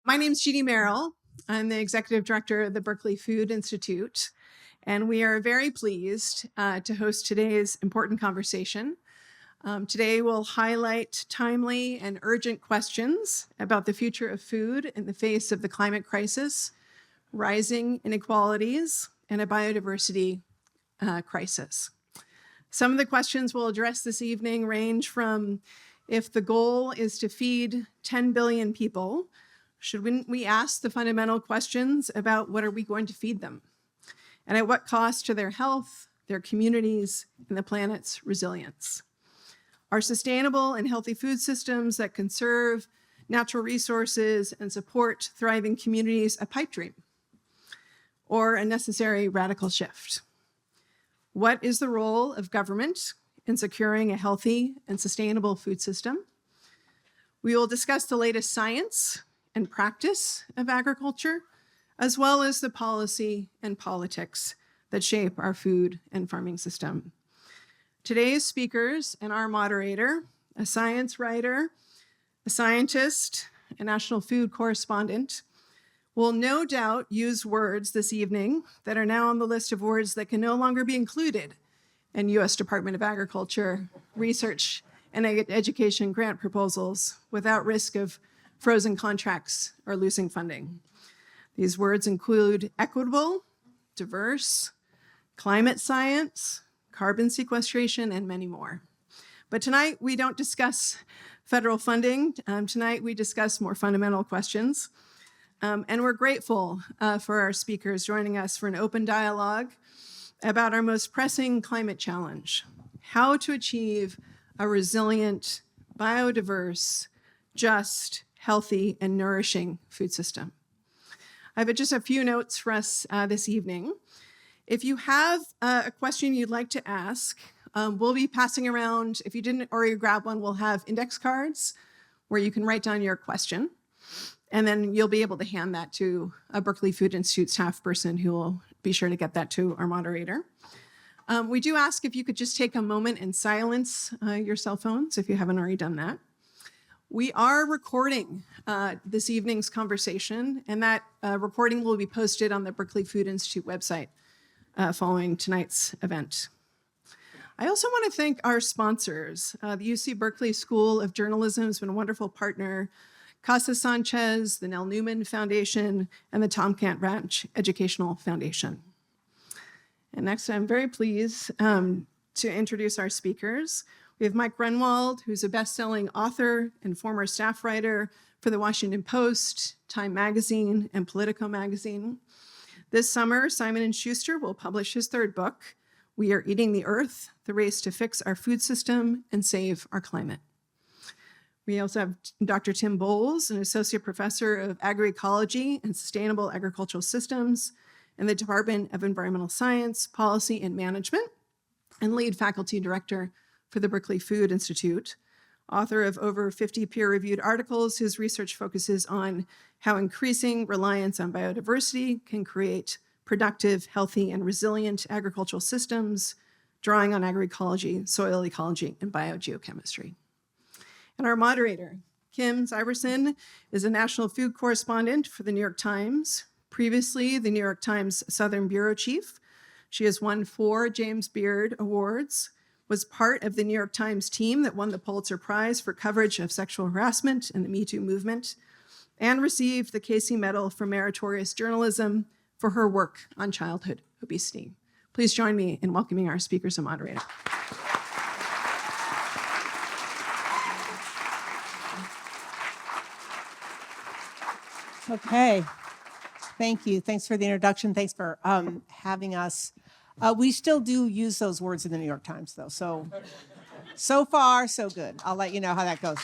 My name's Jeannie Merrill. I'm the executive director of the Berkeley Food Institute, and we are very pleased to host today's important conversation. Today we'll highlight timely and urgent questions about the future of food in the face of the climate crisis, rising inequalities, and a biodiversity crisis. Some of the questions we'll address this evening range from, if the goal is to feed 10 billion people, should we ask the fundamental questions about what are we going to feed them? And at what cost to their health, their communities, and the planet's resilience? Are sustainable and healthy food systems that conserve natural resources and support thriving communities a pipe dream? Or a necessary radical shift? What is the role of government in securing a healthy and sustainable food system? We will discuss the latest science and practice of agriculture, as well as the policy and politics that shape our food and farming system. Today's speakers and our moderator, a science writer, a scientist, a national food correspondent, will no doubt use words this evening that are now on the list of words that can no longer be included in U.S. Department of Agriculture research and education grant proposals without risk of frozen contracts or losing funding. These words include equitable, diverse, climate science, carbon sequestration, and many more. But tonight we don't discuss federal funding. Tonight we discuss more fundamental questions. And we're grateful for our speakers joining us for an open dialogue about our most pressing climate challenge: how to achieve a resilient, biodiverse, just, healthy, and nourishing food system. I have just a few notes for us this evening. If you have a question you'd like to ask, we'll be passing around, if you didn't already grab one, we'll have index cards where you can write down your question. And then you'll be able to hand that to a Berkeley Food Institute staff person who will be sure to get that to our moderator. We do ask if you could just take a moment and silence your cell phones if you haven't already done that. We are recording this evening's conversation, and that recording will be posted on the Berkeley Food Institute website following tonight's event. I also want to thank our sponsors. The UC Berkeley School of Journalism has been a wonderful partner. Casa Sanchez, the Nell Newman Foundation, and the Tom Cant Ranch Educational Foundation. And next, I'm very pleased to introduce our speakers. We have Mike Grunwald, who's a best-selling author and former staff writer for the Washington Post, Time Magazine, and Politico Magazine. This summer, Simon & Schuster will publish his third book, We Are Eating the Earth: The Race to Fix Our Food System and Save Our Climate. We also have Dr. Tim Bowles, an associate professor of agroecology and sustainable agricultural systems in the Department of Environmental Science, Policy, and Management, and lead faculty director for the Berkeley Food Institute. Author of over 50 peer-reviewed articles, his research focuses on how increasing reliance on biodiversity can create productive, healthy, and resilient agricultural systems, drawing on agroecology, soil ecology, and biogeochemistry. And our moderator, Kim Severson, is a national food correspondent for the New York Times, previously the New York Times Southern Bureau Chief. She has won 4 James Beard Awards, was part of the New York Times team that won the Pulitzer Prize for coverage of sexual harassment in the Me Too movement, and received the Casey Medal for Meritorious Journalism for her work on childhood obesity. Please join me in welcoming our speakers and moderator. Okay, thank you. Thanks for the introduction. Thanks for having us. We still do use those words in the New York Times, though. So far, so good. I'll let you know how that goes.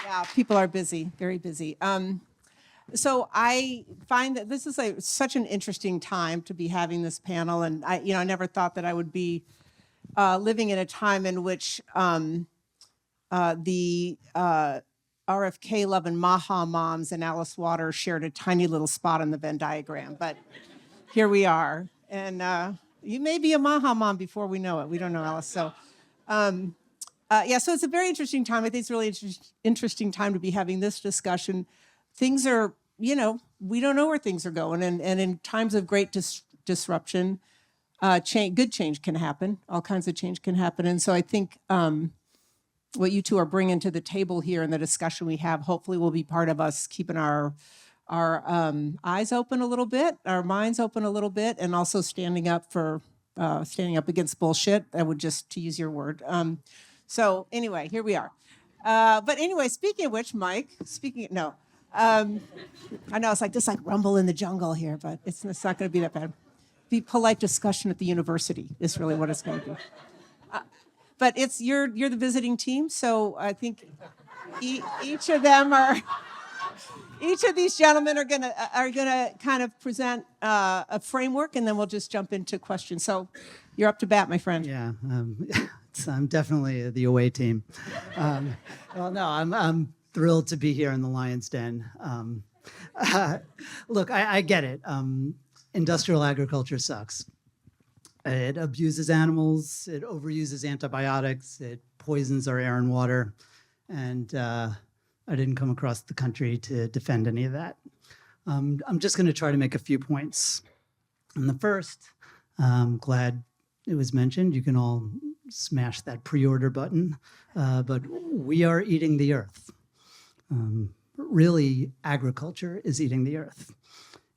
Yeah, people are busy, very busy. So I find that this is such an interesting time to be having this panel, and I never thought that I would be living in a time in which the RFK loving Maha moms and Alice Waters shared a tiny little spot on the Venn diagram, but here we are. And you may be a Maha mom before we know it. We don't know, Alice. So Yeah, so it's a very interesting time. I think it's a really interesting time to be having this discussion. Things are, we don't know where things are going. And in times of great disruption, good change can happen. All kinds of change can happen. And so I think what you two are bringing to the table here in the discussion we have, hopefully will be part of us keeping our eyes open a little bit, our minds open a little bit, and also standing up against bullshit. I would just, to use your word. So anyway, here we are. But anyway, speaking of which, Mike, I know it's like this rumble in the jungle here, but it's not going to be that bad. Be polite discussion at the university is really what it's going to be. But you're the visiting team, so I think each of these gentlemen are gonna kind of present a framework, and then we'll just jump into questions. So you're up to bat, my friend. Yeah, I'm definitely the away team. Well, no, I'm thrilled to be here in the Lion's Den. Look, I get it. Industrial agriculture sucks. It abuses animals, it overuses antibiotics, it poisons our air and water, and I didn't come across the country to defend any of that. I'm just going to try to make a few points. And the first, I'm glad it was mentioned, you can all smash that pre-order button, but we are eating the earth. Really, agriculture is eating the earth.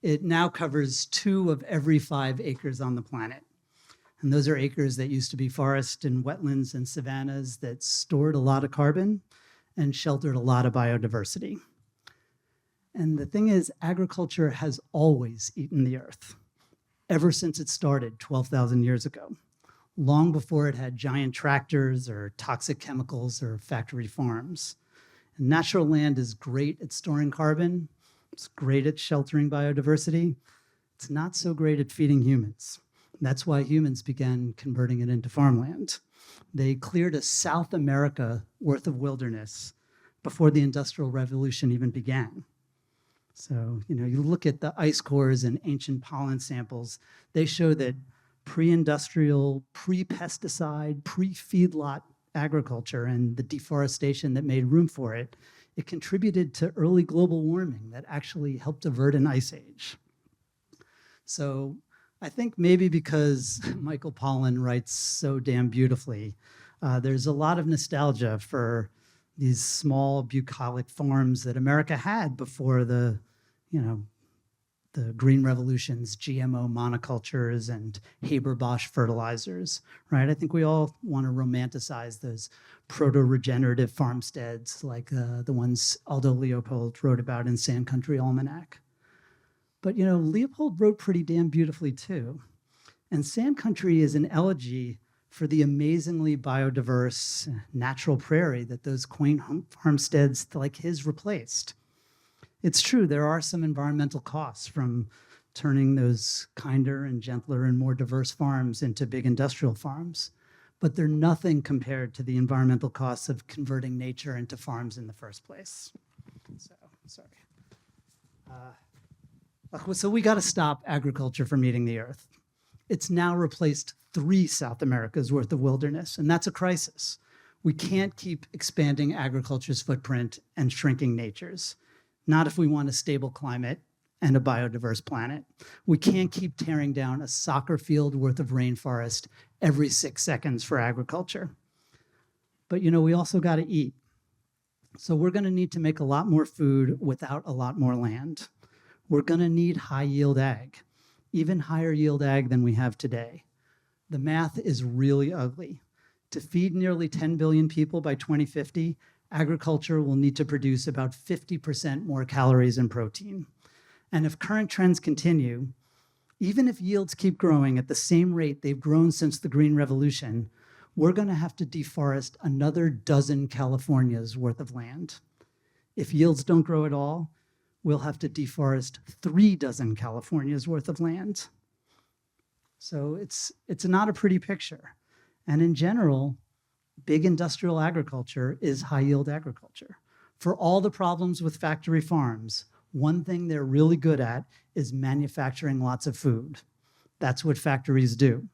It now covers 2 of every 5 acres on the planet. And those are acres that used to be forest and wetlands and savannas that stored a lot of carbon and sheltered a lot of biodiversity. And the thing is, agriculture has always eaten the earth, ever since it started 12,000 years ago, long before it had giant tractors or toxic chemicals or factory farms. And natural land is great at storing carbon. It's great at sheltering biodiversity. It's not so great at feeding humans. That's why humans began converting it into farmland. They cleared a South America worth of wilderness before the Industrial Revolution even began. So, you look at the ice cores and ancient pollen samples, they show that pre-industrial, pre-pesticide, pre-feedlot agriculture and the deforestation that made room for it, it contributed to early global warming that actually helped avert an ice age. So I think maybe because Michael Pollan writes so damn beautifully, there's a lot of nostalgia for these small bucolic farms that America had before the Green Revolution's GMO monocultures and Haber-Bosch fertilizers, right? I think we all want to romanticize those proto-regenerative farmsteads like the ones Aldo Leopold wrote about in Sand Country Almanac. But, Leopold wrote pretty damn beautifully, too. And Sand Country is an elegy for the amazingly biodiverse natural prairie that those quaint farmsteads like his replaced. It's true, there are some environmental costs from turning those kinder and gentler and more diverse farms into big industrial farms, but they're nothing compared to the environmental costs of converting nature into farms in the first place. So, sorry. So we got to stop agriculture from eating the earth. It's now replaced 3 South Americas worth of wilderness, and that's a crisis. We can't keep expanding agriculture's footprint and shrinking nature's, not if we want a stable climate and a biodiverse planet. We can't keep tearing down a soccer field worth of rainforest every 6 seconds for agriculture. But we also got to eat. So we're going to need to make a lot more food without a lot more land. We're going to need high-yield ag, even higher yield ag than we have today. The math is really ugly. To feed nearly 10 billion people by 2050, agriculture will need to produce about 50% more calories and protein. And if current trends continue, even if yields keep growing at the same rate they've grown since the Green Revolution, we're going to have to deforest another 12 Californias worth of land. If yields don't grow at all, we'll have to deforest 36 Californias worth of land. So it's not a pretty picture. And in general, big industrial agriculture is high-yield agriculture. For all the problems with factory farms, one thing they're really good at is manufacturing lots of food. That's what factories do.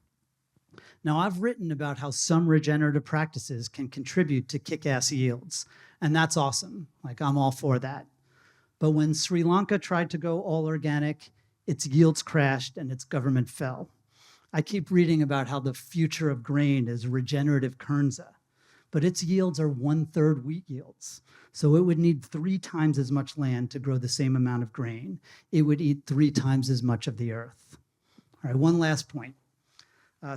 Now, I've written about how some regenerative practices can contribute to kick-ass yields, and that's awesome. Like, I'm all for that. But when Sri Lanka tried to go all organic, its yields crashed and its government fell. I keep reading about how the future of grain is regenerative kernza, but its yields are 1/3 wheat yields. So it would need 3 times as much land to grow the same amount of grain. It would eat 3 times as much of the earth. All right, one last point.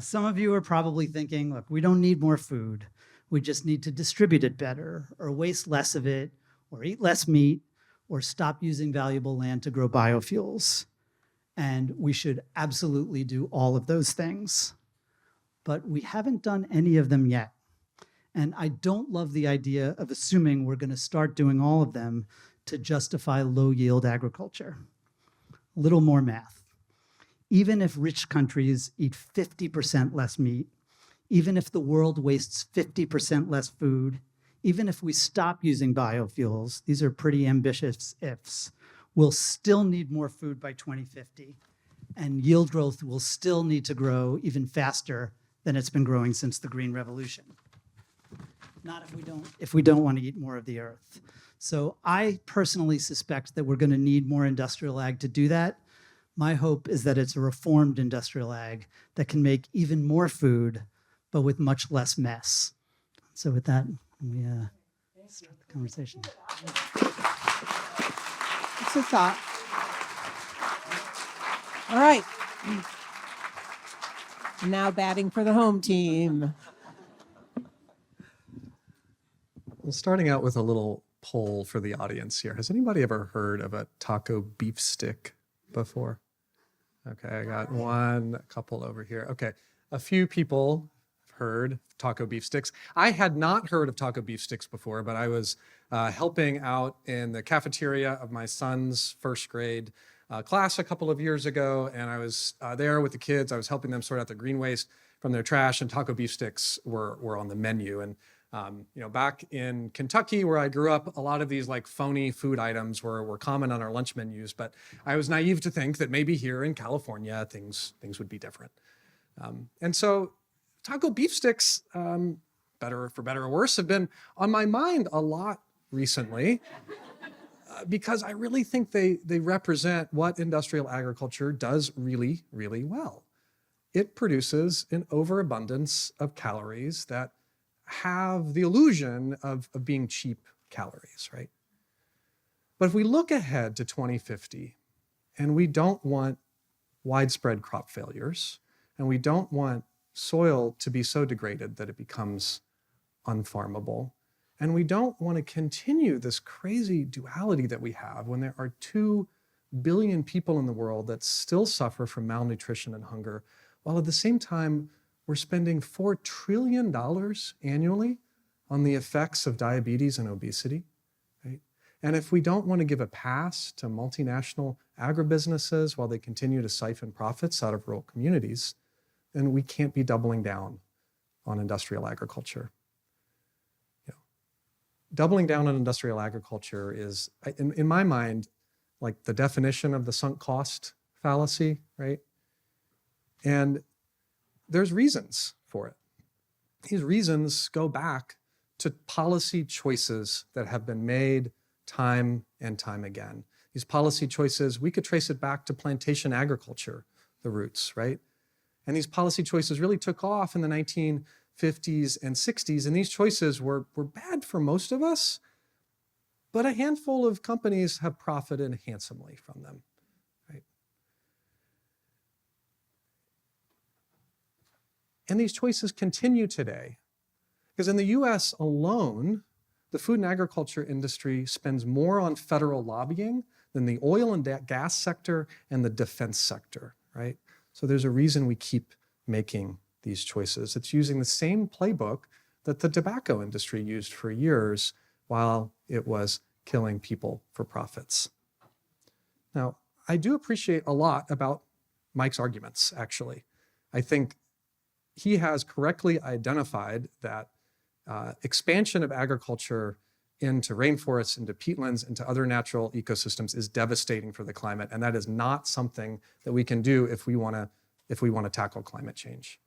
Some of you are probably thinking, look, we don't need more food. We just need to distribute it better, or waste less of it, or eat less meat, or stop using valuable land to grow biofuels. And we should absolutely do all of those things. But we haven't done any of them yet. And I don't love the idea of assuming we're going to start doing all of them to justify low-yield agriculture. A little more math. Even if rich countries eat 50% less meat, even if the world wastes 50% less food, even if we stop using biofuels, these are pretty ambitious ifs, we'll still need more food by 2050, and yield growth will still need to grow even faster than it's been growing since the Green Revolution. Not if we don't want to eat more of the earth. So I personally suspect that we're going to need more industrial ag to do that. My hope is that it's a reformed industrial ag that can make even more food, but with much less mess. So with that, we start the conversation. It's a thought. All right. Now batting for the home team. Well, starting out with a little poll for the audience here. Has anybody ever heard of a taco beef stick before? Okay, I got one, a couple over here. Okay, a few people have heard taco beef sticks. I had not heard of taco beef sticks before, but I was helping out in the cafeteria of my son's first grade class a couple of years ago, and I was there with the kids. I was helping them sort out their green waste from their trash, and taco beef sticks were on the menu. And back in Kentucky, where I grew up, a lot of these like phony food items were common on our lunch menus, but I was naive to think that maybe here in California, things would be different. And so taco beef sticks, for better or worse, have been on my mind a lot recently because I really think they represent what industrial agriculture does really, really well. It produces an overabundance of calories that have the illusion of being cheap calories, right? But if we look ahead to 2050, and we don't want widespread crop failures, and we don't want soil to be so degraded that it becomes unfarmable, and we don't want to continue this crazy duality that we have when there are 2 billion people in the world that still suffer from malnutrition and hunger, while at the same time, we're spending $4 trillion annually on the effects of diabetes and obesity, right? And if we don't want to give a pass to multinational agribusinesses while they continue to siphon profits out of rural communities, then we can't be doubling down on industrial agriculture. Doubling down on industrial agriculture is, in my mind, like the definition of the sunk cost fallacy, right? And there's reasons for it. These reasons go back to policy choices that have been made time and time again. These policy choices, we could trace it back to plantation agriculture, the roots, right? And these policy choices really took off in the 1950s and 60s, and these choices were bad for most of us, but a handful of companies have profited handsomely from them. And these choices continue today. Because in the US alone, the food and agriculture industry spends more on federal lobbying than the oil and gas sector and the defense sector, right? So there's a reason we keep making these choices. It's using the same playbook that the tobacco industry used for years while it was killing people for profits. Now, I do appreciate a lot about Mike's arguments, actually. I think he has correctly identified that expansion of agriculture into rainforests, into peatlands, into other natural ecosystems is devastating for the climate, and that is not something that we can do if we want to tackle climate change.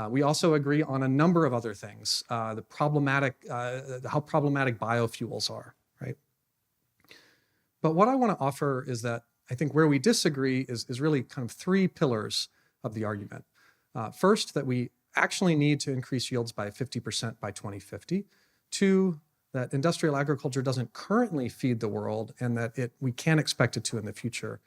We also agree on a number of other things, how problematic biofuels are, right? But what I want to offer is that I think where we disagree is really kind of three pillars of the argument. First, that we actually need to increase yields by 50% by 2050. Two, that industrial agriculture doesn't currently feed the world and that we can't expect it to in the future.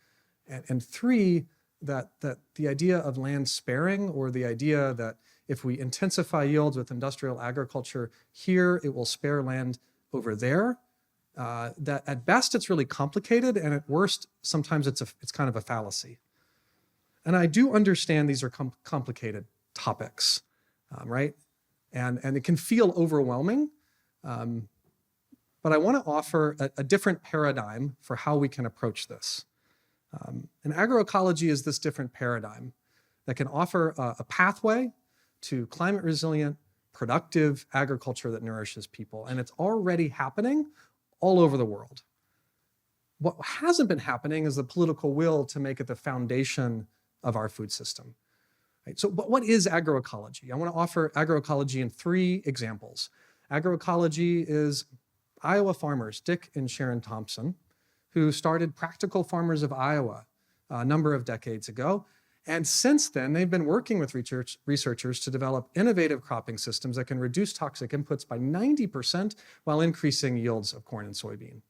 And three, that the idea of land sparing, or the idea that if we intensify yields with industrial agriculture here, it will spare land over there, that at best it's really complicated, and at worst sometimes it's kind of a fallacy. And I do understand these are complicated topics, right? And it can feel overwhelming, but I want to offer a different paradigm for how we can approach this. And agroecology is this different paradigm that can offer a pathway to climate resilient, productive agriculture that nourishes people. And it's already happening all over the world. What hasn't been happening is the political will to make it the foundation of our food system. Right? So what is agroecology? I want to offer agroecology in three examples. Agroecology is Iowa farmers, Dick and Sharon Thompson, who started Practical Farmers of Iowa a number of decades ago. And since then, they've been working with researchers to develop innovative cropping systems that can reduce toxic inputs by 90% while increasing yields of corn and soybean.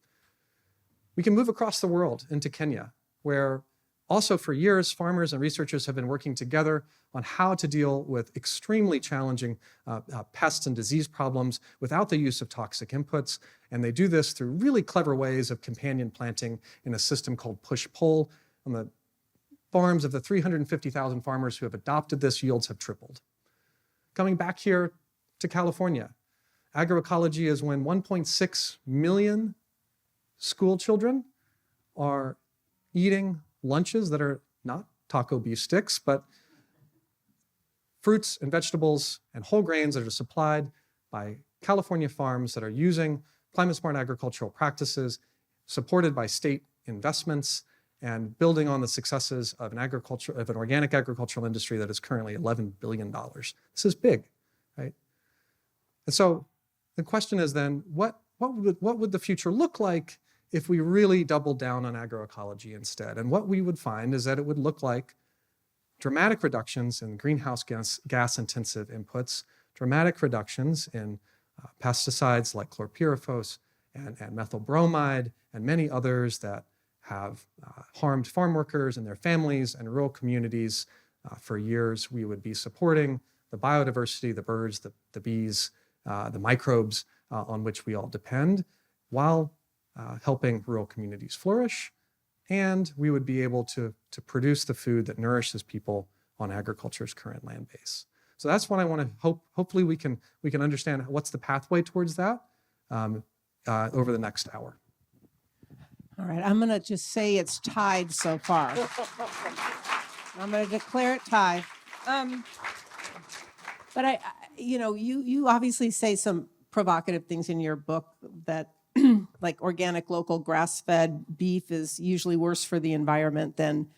We can move across the world into Kenya, where also for years, farmers and researchers have been working together on how to deal with extremely challenging pests and disease problems without the use of toxic inputs. And they do this through really clever ways of companion planting in a system called push-pull. On the farms of the 350,000 farmers who have adopted this, yields have tripled. Coming back here to California, agroecology is when 1.6 million school children are eating lunches that are not taco beef sticks, but fruits and vegetables and whole grains that are supplied by California farms that are using climate-smart agricultural practices, supported by state investments, and building on the successes of an organic agricultural industry that is currently $11 billion. This is big, right? And so the question is then, what would the future look like if we really doubled down on agroecology instead? And what we would find is that it would look like dramatic reductions in greenhouse gas intensive inputs, dramatic reductions in pesticides like chlorpyrifos and methyl bromide, and many others that have harmed farm workers and their families and rural communities for years. We would be supporting the biodiversity, the birds, the bees, the microbes on which we all depend, while helping rural communities flourish. And we would be able to produce the food that nourishes people on agriculture's current land base. So that's what I want to hopefully we can understand what's the pathway towards that over the next hour. All right, I'm going to just say it's tied so far. I'm going to declare it tied. But you obviously say some provocative things in your book that like organic, local, grass-fed beef is usually worse for the environment than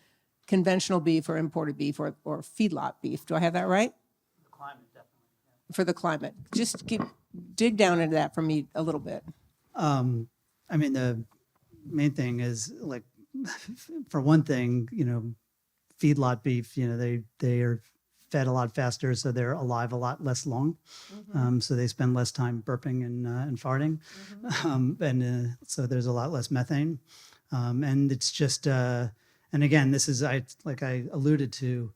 conventional beef or imported beef or feedlot beef. Do I have that right? The climate, definitely. Yeah. For the climate. Just dig down into that for me a little bit. I mean, the main thing is, like, for one thing, feedlot beef, they are fed a lot faster, so they're alive a lot less long. Mm-hmm. So they spend less time burping and farting. Mm-hmm. So there's a lot less methane. And it's just, and again, this is, like I alluded to,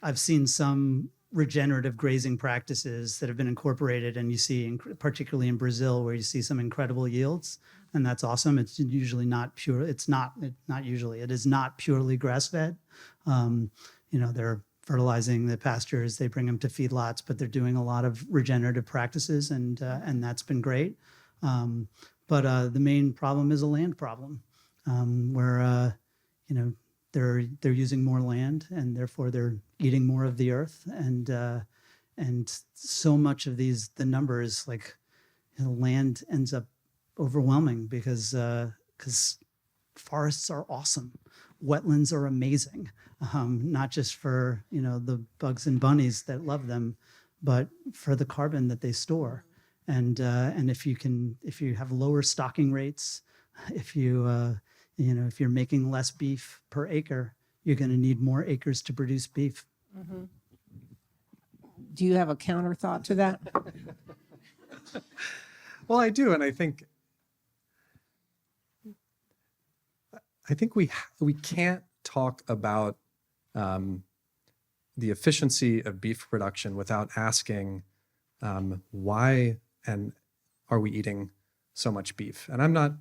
I've seen some regenerative grazing practices that have been incorporated, and you see, particularly in Brazil, where you see some incredible yields, and that's awesome. It's usually not pure. It is not purely grass-fed. They're fertilizing the pastures, they bring them to feedlots, but they're doing a lot of regenerative practices, and that's been great. But the main problem is a land problem, where they're using more land, and therefore they're eating more of the earth, and so much of the numbers, like, land ends up overwhelming because forests are awesome. wetlands are amazing, not just for, the bugs and bunnies that love them, but for the carbon that they store. And if you have lower stocking rates, if if you're making less beef per acre, you're going to need more acres to produce beef. Mm-hmm. Do you have a counter thought to that? Well, I do, and I think we can't talk about the efficiency of beef production without asking why and are we eating so much beef? And I'm not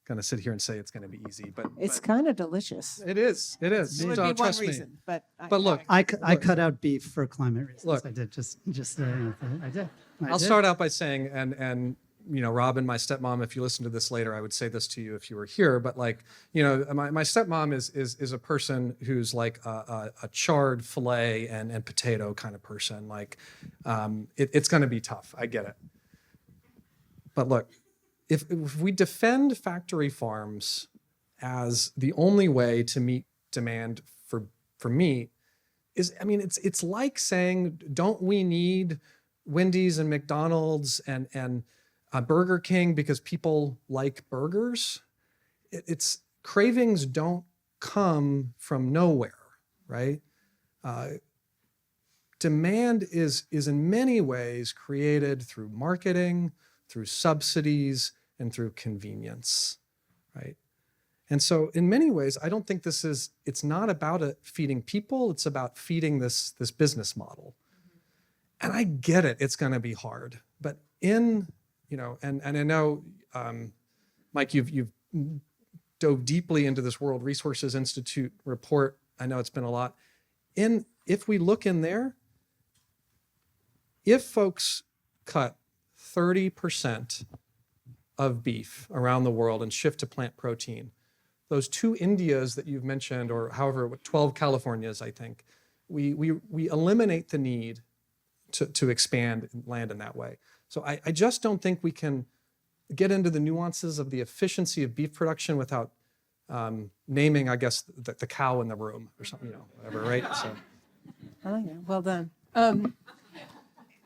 going to sit here and say it's going to be easy, but It's kind of delicious. it is. It is. It would So be one trust me. reason, but Look, I cut out beef for climate reasons. Look. I did just I did. I'll start out by saying, and Robin, my stepmom, if you listen to this later, I would say this to you if you were here, but my stepmom is a person who's like a charred filet and potato kind of person. Like, it's going to be tough. I get it. But look, if we defend factory farms as the only way to meet demand for meat, it's like saying, don't we need Wendy's and McDonald's and Burger King because people like burgers? It's cravings don't come from nowhere, right? Demand is in many ways created through marketing, through subsidies, and through convenience, right? And so in many ways, I don't think it's not about feeding people, it's about feeding this business model. And I get it, it's gonna be hard, but and I know, Mike, you've dove deeply into this World Resources Institute report. I know it's been a lot. If we look in there, if folks cut 30% of beef around the world and shift to plant protein, those 2 Indias that you've mentioned, or however, 12 Californias, I think, we eliminate the need to expand land in that way. So I just don't think we can get into the nuances of the efficiency of beef production without naming, I guess, the cow in the room or something, whatever, right? So. Okay, well done.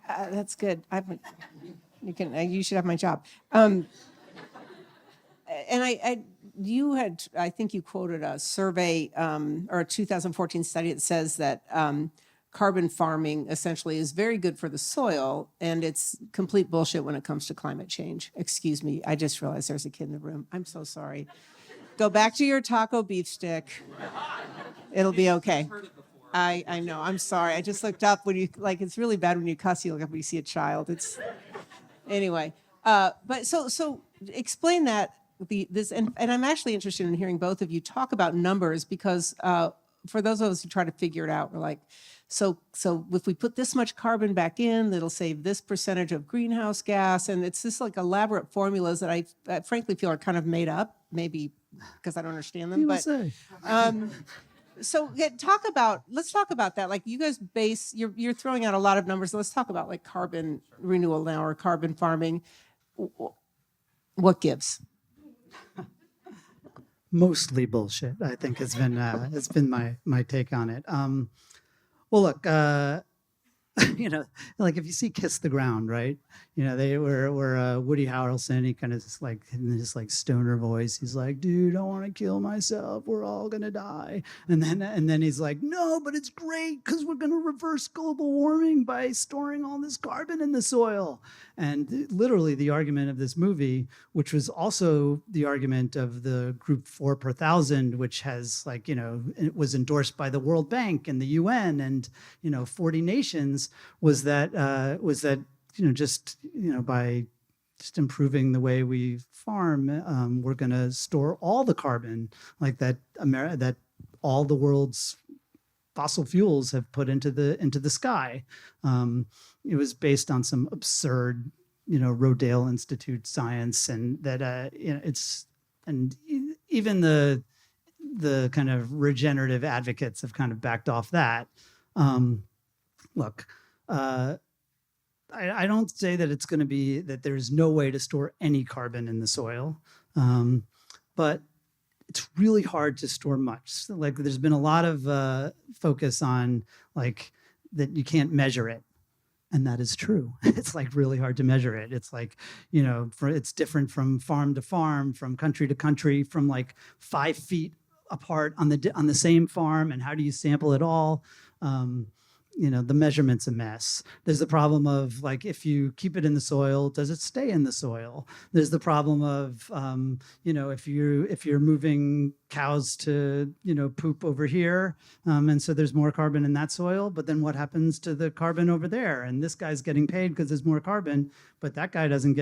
That's good. You should have my job. And I think you quoted a survey or a 2014 study that says that carbon farming essentially is very good for the soil, and it's complete bullshit when it comes to climate change. Excuse me, I just realized there's a kid in the room. I'm so sorry. Go back to your taco beef stick. It'll be okay. I know, I'm sorry. I just looked up when it's really bad when you cuss, you look up when you see a child. Anyway. But so explain that, and I'm actually interested in hearing both of you talk about numbers, because for those of us who try to figure it out, we're like, so if we put this much carbon back in, that'll save this percentage of greenhouse gas. And it's this like elaborate formulas that I frankly feel are kind of made up, maybe because I don't understand them. So let's talk about that. Like, you guys you're throwing out a lot of numbers. Let's talk about like carbon renewal now, or carbon farming. What gives? Mostly bullshit, I think, has been my take on it. Well, look, like if you see Kiss the Ground, right? They were Woody Harrelson, he kind of just like in this like stoner voice, he's like, dude, I want to kill myself, we're all gonna die. And then he's like, no, but it's great because we're gonna reverse global warming by storing all this carbon in the soil. And literally the argument of this movie, which was also the argument of the Group 4 per thousand, which has it was endorsed by the World Bank and the UN and 40 nations, was that by just improving the way we farm, we're going to store all the carbon like that all the world's fossil fuels have put into the sky. It was based on some absurd, Rodale Institute science, and that even the kind of regenerative advocates have kind of backed off that. Look, I don't say that it's going to be that there's no way to store any carbon in the soil, but it's really hard to store much. So, like, there's been a lot of focus on like that you can't measure it. And that is true. It's like really hard to measure it. It's like, it's different from farm to farm, from country to country, from like 5 feet apart on the same farm. And how do you sample it all? The measurement's a mess. There's the problem of like, if you keep it in the soil, does it stay in the soil? There's the problem of, if you're moving cows to, poop over here, and so there's more carbon in that soil, but then what happens to the carbon over there? And this guy's getting paid because there's more carbon, but that guy doesn't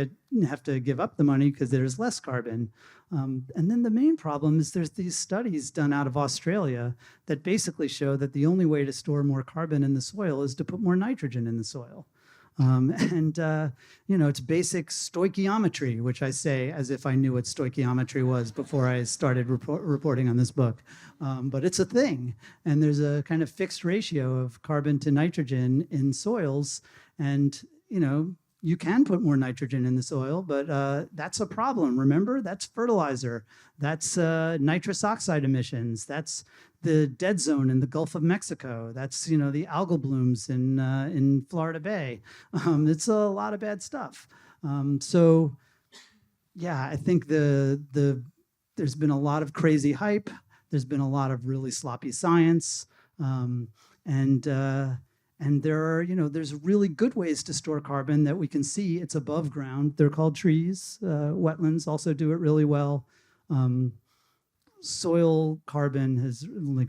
have to give up the money because there's less carbon. And then the main problem is there's these studies done out of Australia that basically show that the only way to store more carbon in the soil is to put more nitrogen in the soil. It's basic stoichiometry, which I say as if I knew what stoichiometry was before I started reporting on this book. But it's a thing. And there's a kind of fixed ratio of carbon to nitrogen in soils. And, you can put more nitrogen in the soil, but that's a problem. Remember, that's fertilizer. That's nitrous oxide emissions. That's the dead zone in the Gulf of Mexico. That's the algal blooms in Florida Bay. It's a lot of bad stuff. So, yeah, I think there's been a lot of crazy hype. There's been a lot of really sloppy science, and there are, there's really good ways to store carbon that we can see. It's above ground. They're called trees. Wetlands also do it really well. Soil carbon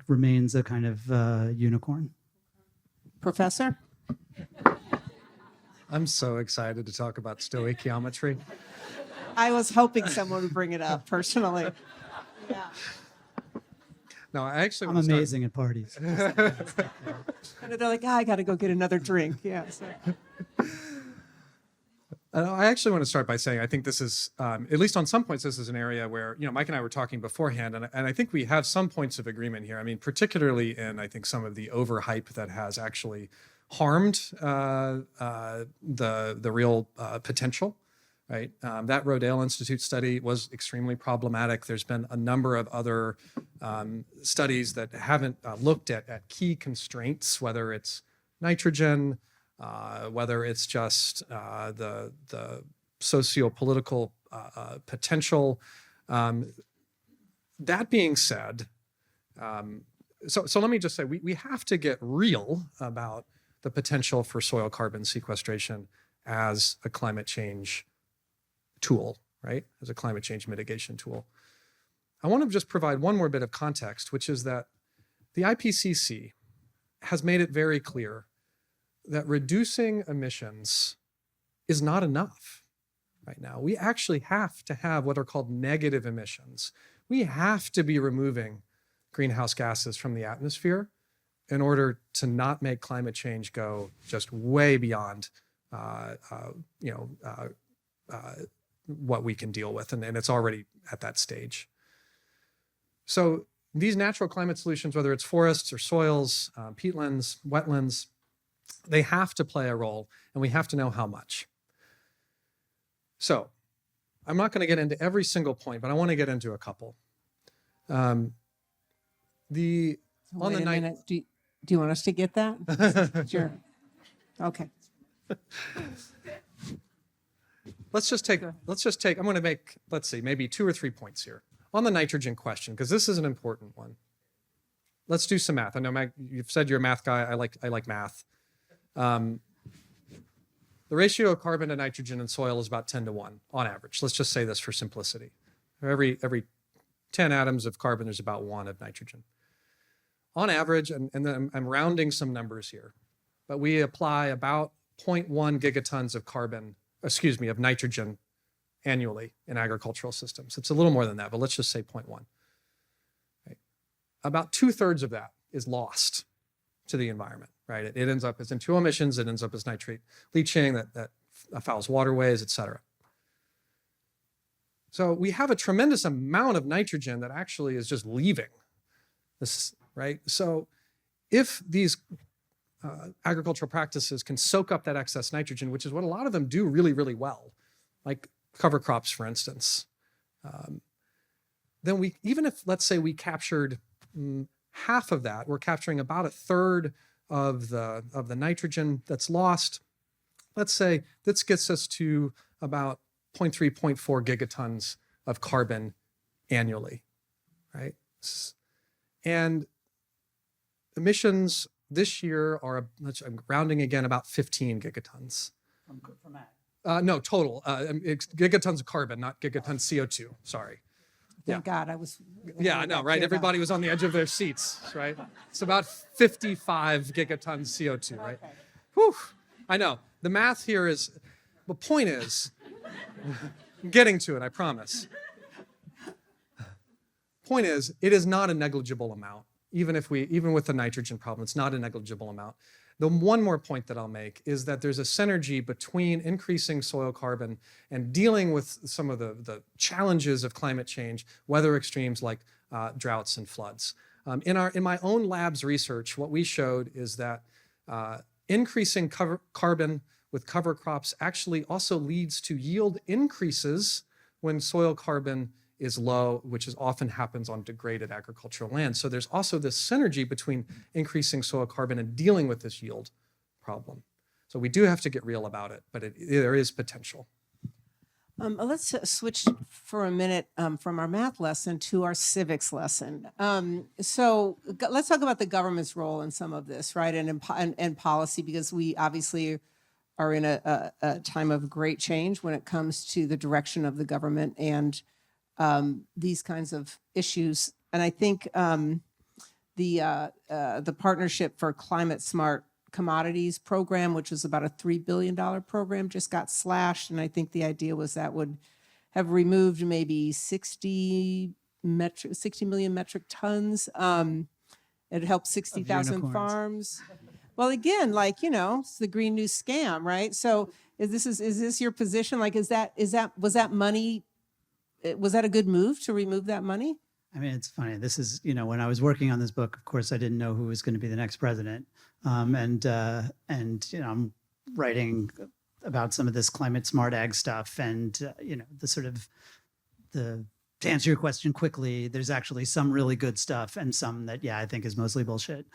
remains a kind of unicorn. Professor? I'm so excited to talk about stoichiometry. I was hoping someone would bring it up personally. Yeah. No, I actually I'm amazing at parties. And they're like, I got to go get another drink. Yeah. So. I actually want to start by saying I think this is, at least on some points, this is an area where, Mike and I were talking beforehand, and I think we have some points of agreement here. I mean, particularly in, I think, some of the overhype that has actually harmed the real potential, right? That Rodale Institute study was extremely problematic. There's been a number of other studies that haven't looked at key constraints, whether it's nitrogen, whether it's just the socio-political potential. That being said, so let me just say, we have to get real about the potential for soil carbon sequestration as a climate change tool, right? As a climate change mitigation tool. I want to just provide one more bit of context, which is that the IPCC has made it very clear that reducing emissions is not enough right now. We actually have to have what are called negative emissions. We have to be removing greenhouse gases from the atmosphere in order to not make climate change go just way beyond what we can deal with, and it's already at that stage. So these natural climate solutions, whether it's forests or soils, peatlands, wetlands, they have to play a role, and we have to know how much. So I'm not going to get into every single point, but I want to get into a couple. Wait a minute. Do you want us to get that? Sure. Okay. Let's just take, I'm going to make, let's see, maybe 2 or 3 points here on the nitrogen question, because this is an important one. Let's do some math. I know, Mag, you've said you're a math guy. I like math. The ratio of carbon to nitrogen in soil is about 10 to 1 on average. Let's just say this for simplicity. Every 10 atoms of carbon, there's about 1 of nitrogen. On average, and then I'm rounding some numbers here, but we apply about 0.1 gigatons of of nitrogen annually in agricultural systems. It's a little more than that, but let's just say 0.1. Right? About 2/3 of that is lost to the environment, right? It ends up as N2O emissions, it ends up as nitrate leaching that fouls waterways, et cetera. So we have a tremendous amount of nitrogen that actually is just leaving this, right? So if these agricultural practices can soak up that excess nitrogen, which is what a lot of them do really, really well, like cover crops, for instance, then we, even if, let's say we captured half of that, we're capturing about a third of the nitrogen that's lost. Let's say this gets us to about 0.3, 0.4 gigatons of carbon annually, right? And emissions this year are, I'm rounding again, about 15 gigatons. From ag. No, total. It's gigatons of carbon, not gigatons CO2. Sorry. Thank God I was. Yeah, I know, right? Everybody was on the edge of their seats, right? It's about 55 gigatons CO2, right? Okay. Whew. I know. The math here is, the point is, I'm getting to it, I promise. Point is, it is not a negligible amount. Even with the nitrogen problem, it's not a negligible amount. The one more point that I'll make is that there's a synergy between increasing soil carbon and dealing with some of the challenges of climate change, weather extremes like droughts and floods. In my own lab's research, what we showed is that increasing carbon with cover crops actually also leads to yield increases when soil carbon is low, which often happens on degraded agricultural land. So there's also this synergy between increasing soil carbon and dealing with this yield problem. So we do have to get real about it, but there is potential. Let's switch for a minute from our math lesson to our civics lesson. So let's talk about the government's role in some of this, right, and policy, because we obviously are in a time of great change when it comes to the direction of the government and these kinds of issues. And I think the Partnership for Climate Smart Commodities program, which was about a $3 billion program, just got slashed. And I think the idea was that would have removed maybe 60 million metric tons. It helped 60,000 farms. Well, again, it's the Green New scam, right? So is this your position? Like, was that money? Was that a good move to remove that money? I mean, it's funny. This is, when I was working on this book, of course, I didn't know who was going to be the next president. And I'm writing about some of this climate smart ag stuff and, to answer your question quickly, there's actually some really good stuff and some that, I think is mostly bullshit.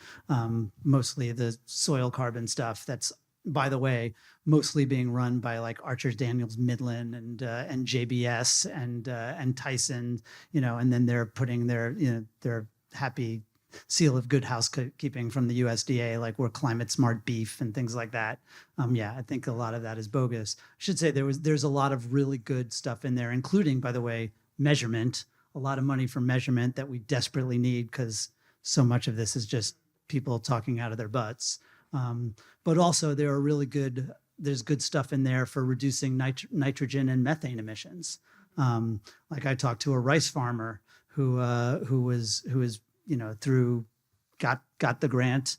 Mostly the soil carbon stuff that's, by the way, mostly being run by like Archer Daniels Midland and JBS and Tyson, and then they're putting their happy seal of good housekeeping from the USDA, like we're climate smart beef and things like that. I think a lot of that is bogus. I should say there's a lot of really good stuff in there, including, by the way, measurement, a lot of money for measurement that we desperately need because so much of this is just people talking out of their butts. But also there's good stuff in there for reducing nitrogen and methane emissions. Like I talked to a rice farmer who was got the grant,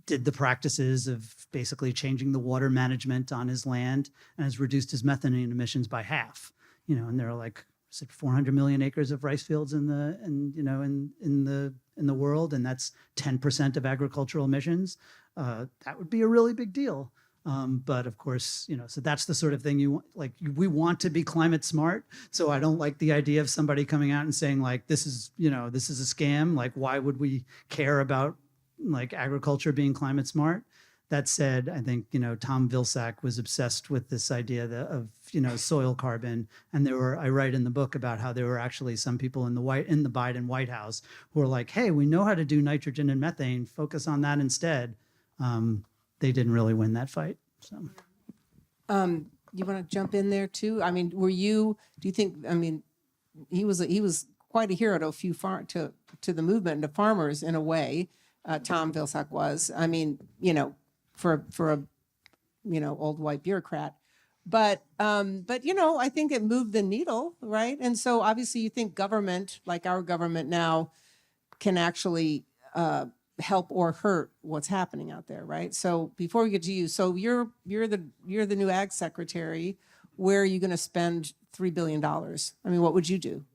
did the practices of basically changing the water management on his land and has reduced his methane emissions by half. And there are like 400 million acres of rice fields in the world, and that's 10% of agricultural emissions. That would be a really big deal. But of course, so that's the sort of thing we want to be climate smart. So I don't like the idea of somebody coming out and saying like, this is a scam. Like, why would we care about like agriculture being climate smart? That said, I think, Tom Vilsack was obsessed with this idea of soil carbon. And I write in the book about how there were actually some people in the Biden White House who were like, hey, we know how to do nitrogen and methane, focus on that instead. They didn't really win that fight. So, you want to jump in there too? I mean, do you think, he was quite a hero to the movement and to farmers in a way. Tom Vilsack was, for a old white bureaucrat, but I think it moved the needle, right? And so obviously you think government, like our government now, can actually help or hurt what's happening out there, right? So before we get to you, so you're the new ag secretary. Where are you going to spend $3 billion? I mean, what would you do?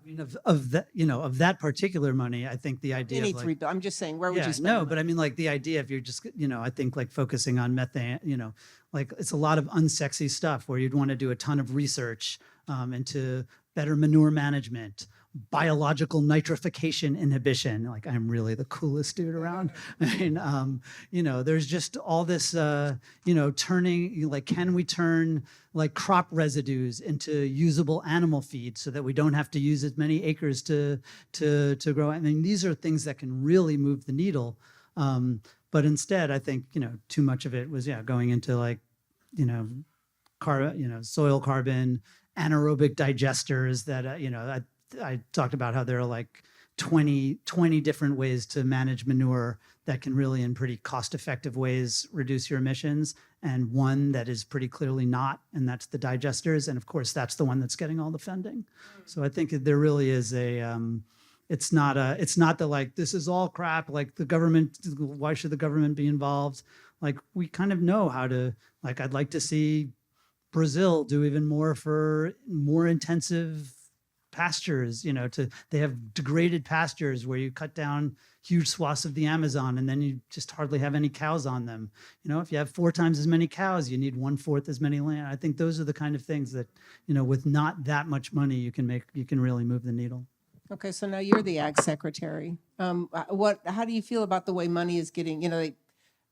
I mean, of that, of that particular money, I think the idea Any of like, three, I'm just saying, where would yeah, you spend no, the but I mean, like the idea if you're just, I think like focusing on methane, like it's a lot of unsexy stuff where you'd want to do a ton of research into better manure management, biological nitrification inhibition. Like I'm really the coolest dude around. I mean, there's just all this, turning, like, can we turn like crop residues into usable animal feed so that we don't have to use as many acres to grow? I mean, these are things that can really move the needle. But instead, I think, too much of it was, going into like, soil carbon, anaerobic digesters that, I talked about how there are like 20 different ways to manage manure that can really, in pretty cost-effective ways, reduce your emissions. And one that is pretty clearly not, and that's the digesters. And of course, that's the one that's getting all the funding. So I think that there really is it's not that like, this is all crap, like the government, why should the government be involved? Like we kind of know how to, like, I'd like to see Brazil do even more for more intensive pastures, they have degraded pastures where you cut down huge swaths of the Amazon and then you just hardly have any cows on them. If you have 4 times as many cows, you need 1/4 as many land. I think those are the kind of things that, with not that much money, you can really move the needle. Okay, so now you're the ag secretary. How do you feel about the way money is getting, they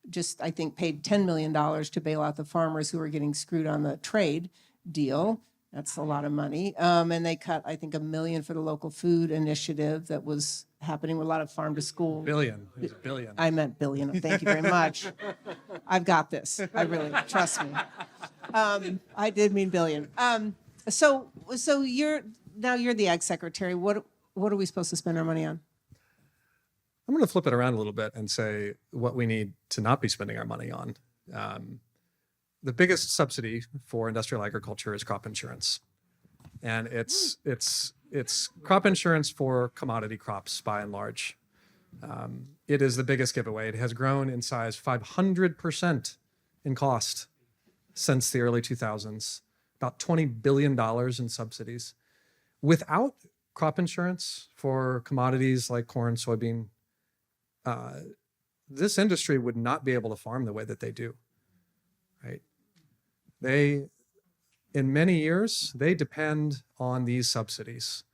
just, I think, paid $10 million to bail out the farmers who are getting screwed on the trade deal. That's a lot of money. And they cut, I think, $1 million for the local food initiative that was happening with a lot of farm to school. Billion. It was a billion. I meant billion. Thank you very much. I've got this. I really, trust me. I did mean billion. So you're the ag secretary. What are we supposed to spend our money on? I'm going to flip it around a little bit and say what we need to not be spending our money on. The biggest subsidy for industrial agriculture is crop insurance. And it's crop insurance for commodity crops by and large. It is the biggest giveaway. It has grown in size 500% in cost since the early 2000s, about $20 billion in subsidies. Without crop insurance for commodities like corn, soybean, this industry would not be able to farm the way that they do, right? In many years, they depend on these subsidies.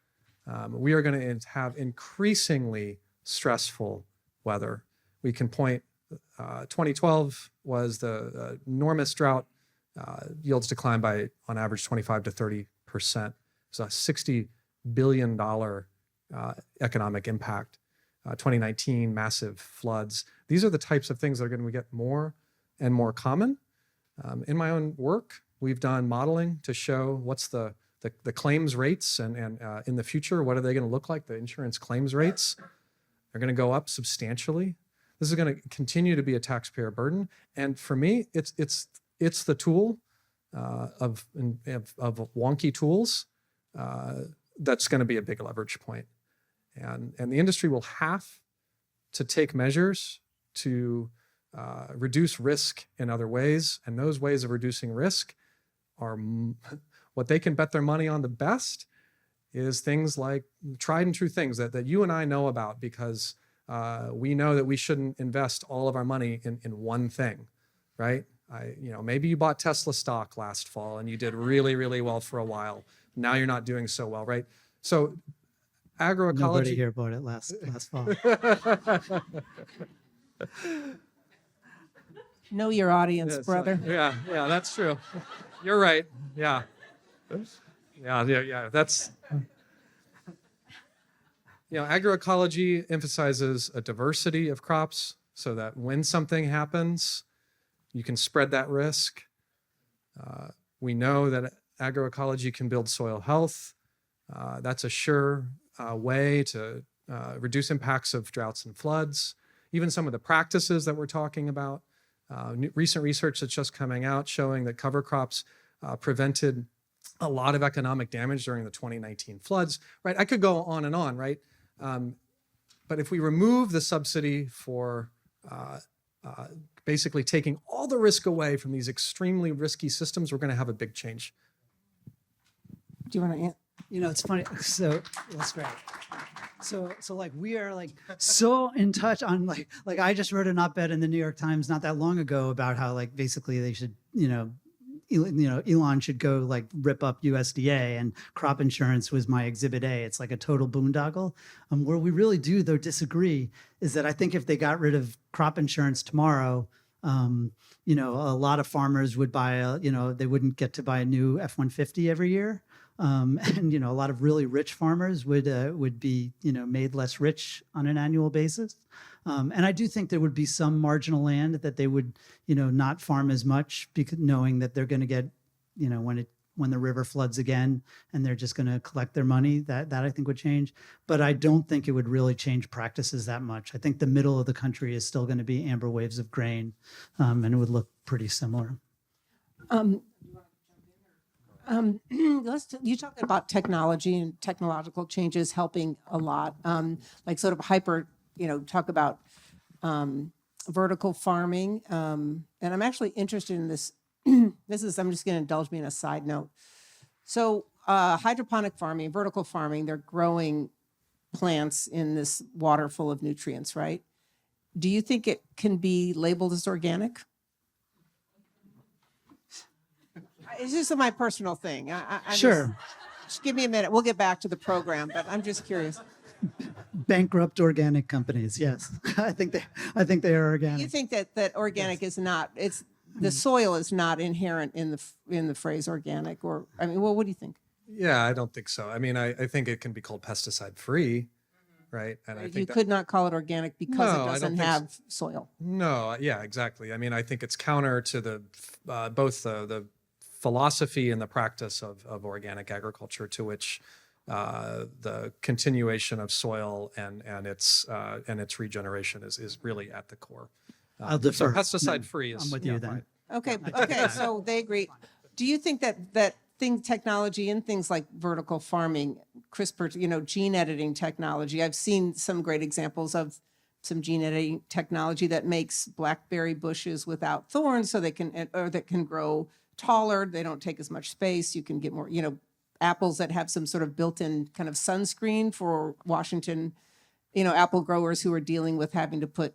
We are going to have increasingly stressful weather. We can point, 2012 was the enormous drought. Yields declined by, on average, 25 to 30%. It's a $60 billion economic impact. 2019, massive floods. These are the types of things that are going to get more and more common. In my own work, we've done modeling to show what's the claims rates and in the future, what are they going to look like? The insurance claims rates are going to go up substantially. This is going to continue to be a taxpayer burden. And for me, it's the tool of wonky tools that's going to be a big leverage point. And the industry will have to take measures to reduce risk in other ways. And those ways of reducing risk are what they can bet their money on the best is things like tried and true things that you and I know about because we know that we shouldn't invest all of our money in one thing, right? Maybe you bought Tesla stock last fall and you did really, really well for a while. Now you're not doing so well, right? So agroecology. Nobody here bought it last fall. Know your audience, brother. Yeah, that's true. You're right. Yeah. That's, agroecology emphasizes a diversity of crops so that when something happens, you can spread that risk. We know that agroecology can build soil health. That's a sure way to reduce impacts of droughts and floods. Even some of the practices that we're talking about. Recent research that's just coming out showing that cover crops prevented a lot of economic damage during the 2019 floods, right? I could go on, right? But if we remove the subsidy for basically taking all the risk away from these extremely risky systems, we're going to have a big change. Do you want to answer? It's funny. So that's great. So like we are like so in touch on like I just wrote an op-ed in the New York Times not that long ago about how like basically they should, Elon should go like rip up USDA, and crop insurance was my exhibit A. It's like a total boondoggle. Where we really do though disagree is that I think if they got rid of crop insurance tomorrow, a lot of farmers would buy they wouldn't get to buy a new F-150 every year. And a lot of really rich farmers would be made less rich on an annual basis. And I do think there would be some marginal land that they would not farm as much, because knowing that they're going to get when the river floods again and they're just going to collect their money, that I think would change. But I don't think it would really change practices that much. I think the middle of the country is still going to be amber waves of grain, and it would look pretty similar. You talked about technology and technological changes helping a lot, like sort of talk about vertical farming. And I'm actually interested in this. I'm just going to indulge me in a side note. So hydroponic farming, vertical farming, they're growing plants in this water full of nutrients, right? Do you think it can be labeled as organic? It's just my personal thing. Sure. Just give me a minute. We'll get back to the program, but I'm just curious. Bankrupt organic companies, yes. I think they are organic. You think that organic is not? It's the soil is not inherent in the phrase organic, or what do you think? Yeah, I don't think so. I think it can be called pesticide free, right? And I think you could not call it organic because it doesn't have soil. No, yeah, exactly. I think it's counter to the both the philosophy and the practice of organic agriculture, to which the continuation of soil and its regeneration is really at the core. I'll defer. So pesticide free is. I'm with you then. Okay. So they agree. Do you think that technology and things like vertical farming, CRISPR, gene editing technology? I've seen some great examples of some gene editing technology that makes blackberry bushes without thorns, so that can grow taller. They don't take as much space. You can get more, apples that have some sort of built-in kind of sunscreen for Washington, apple growers who are dealing with having to put,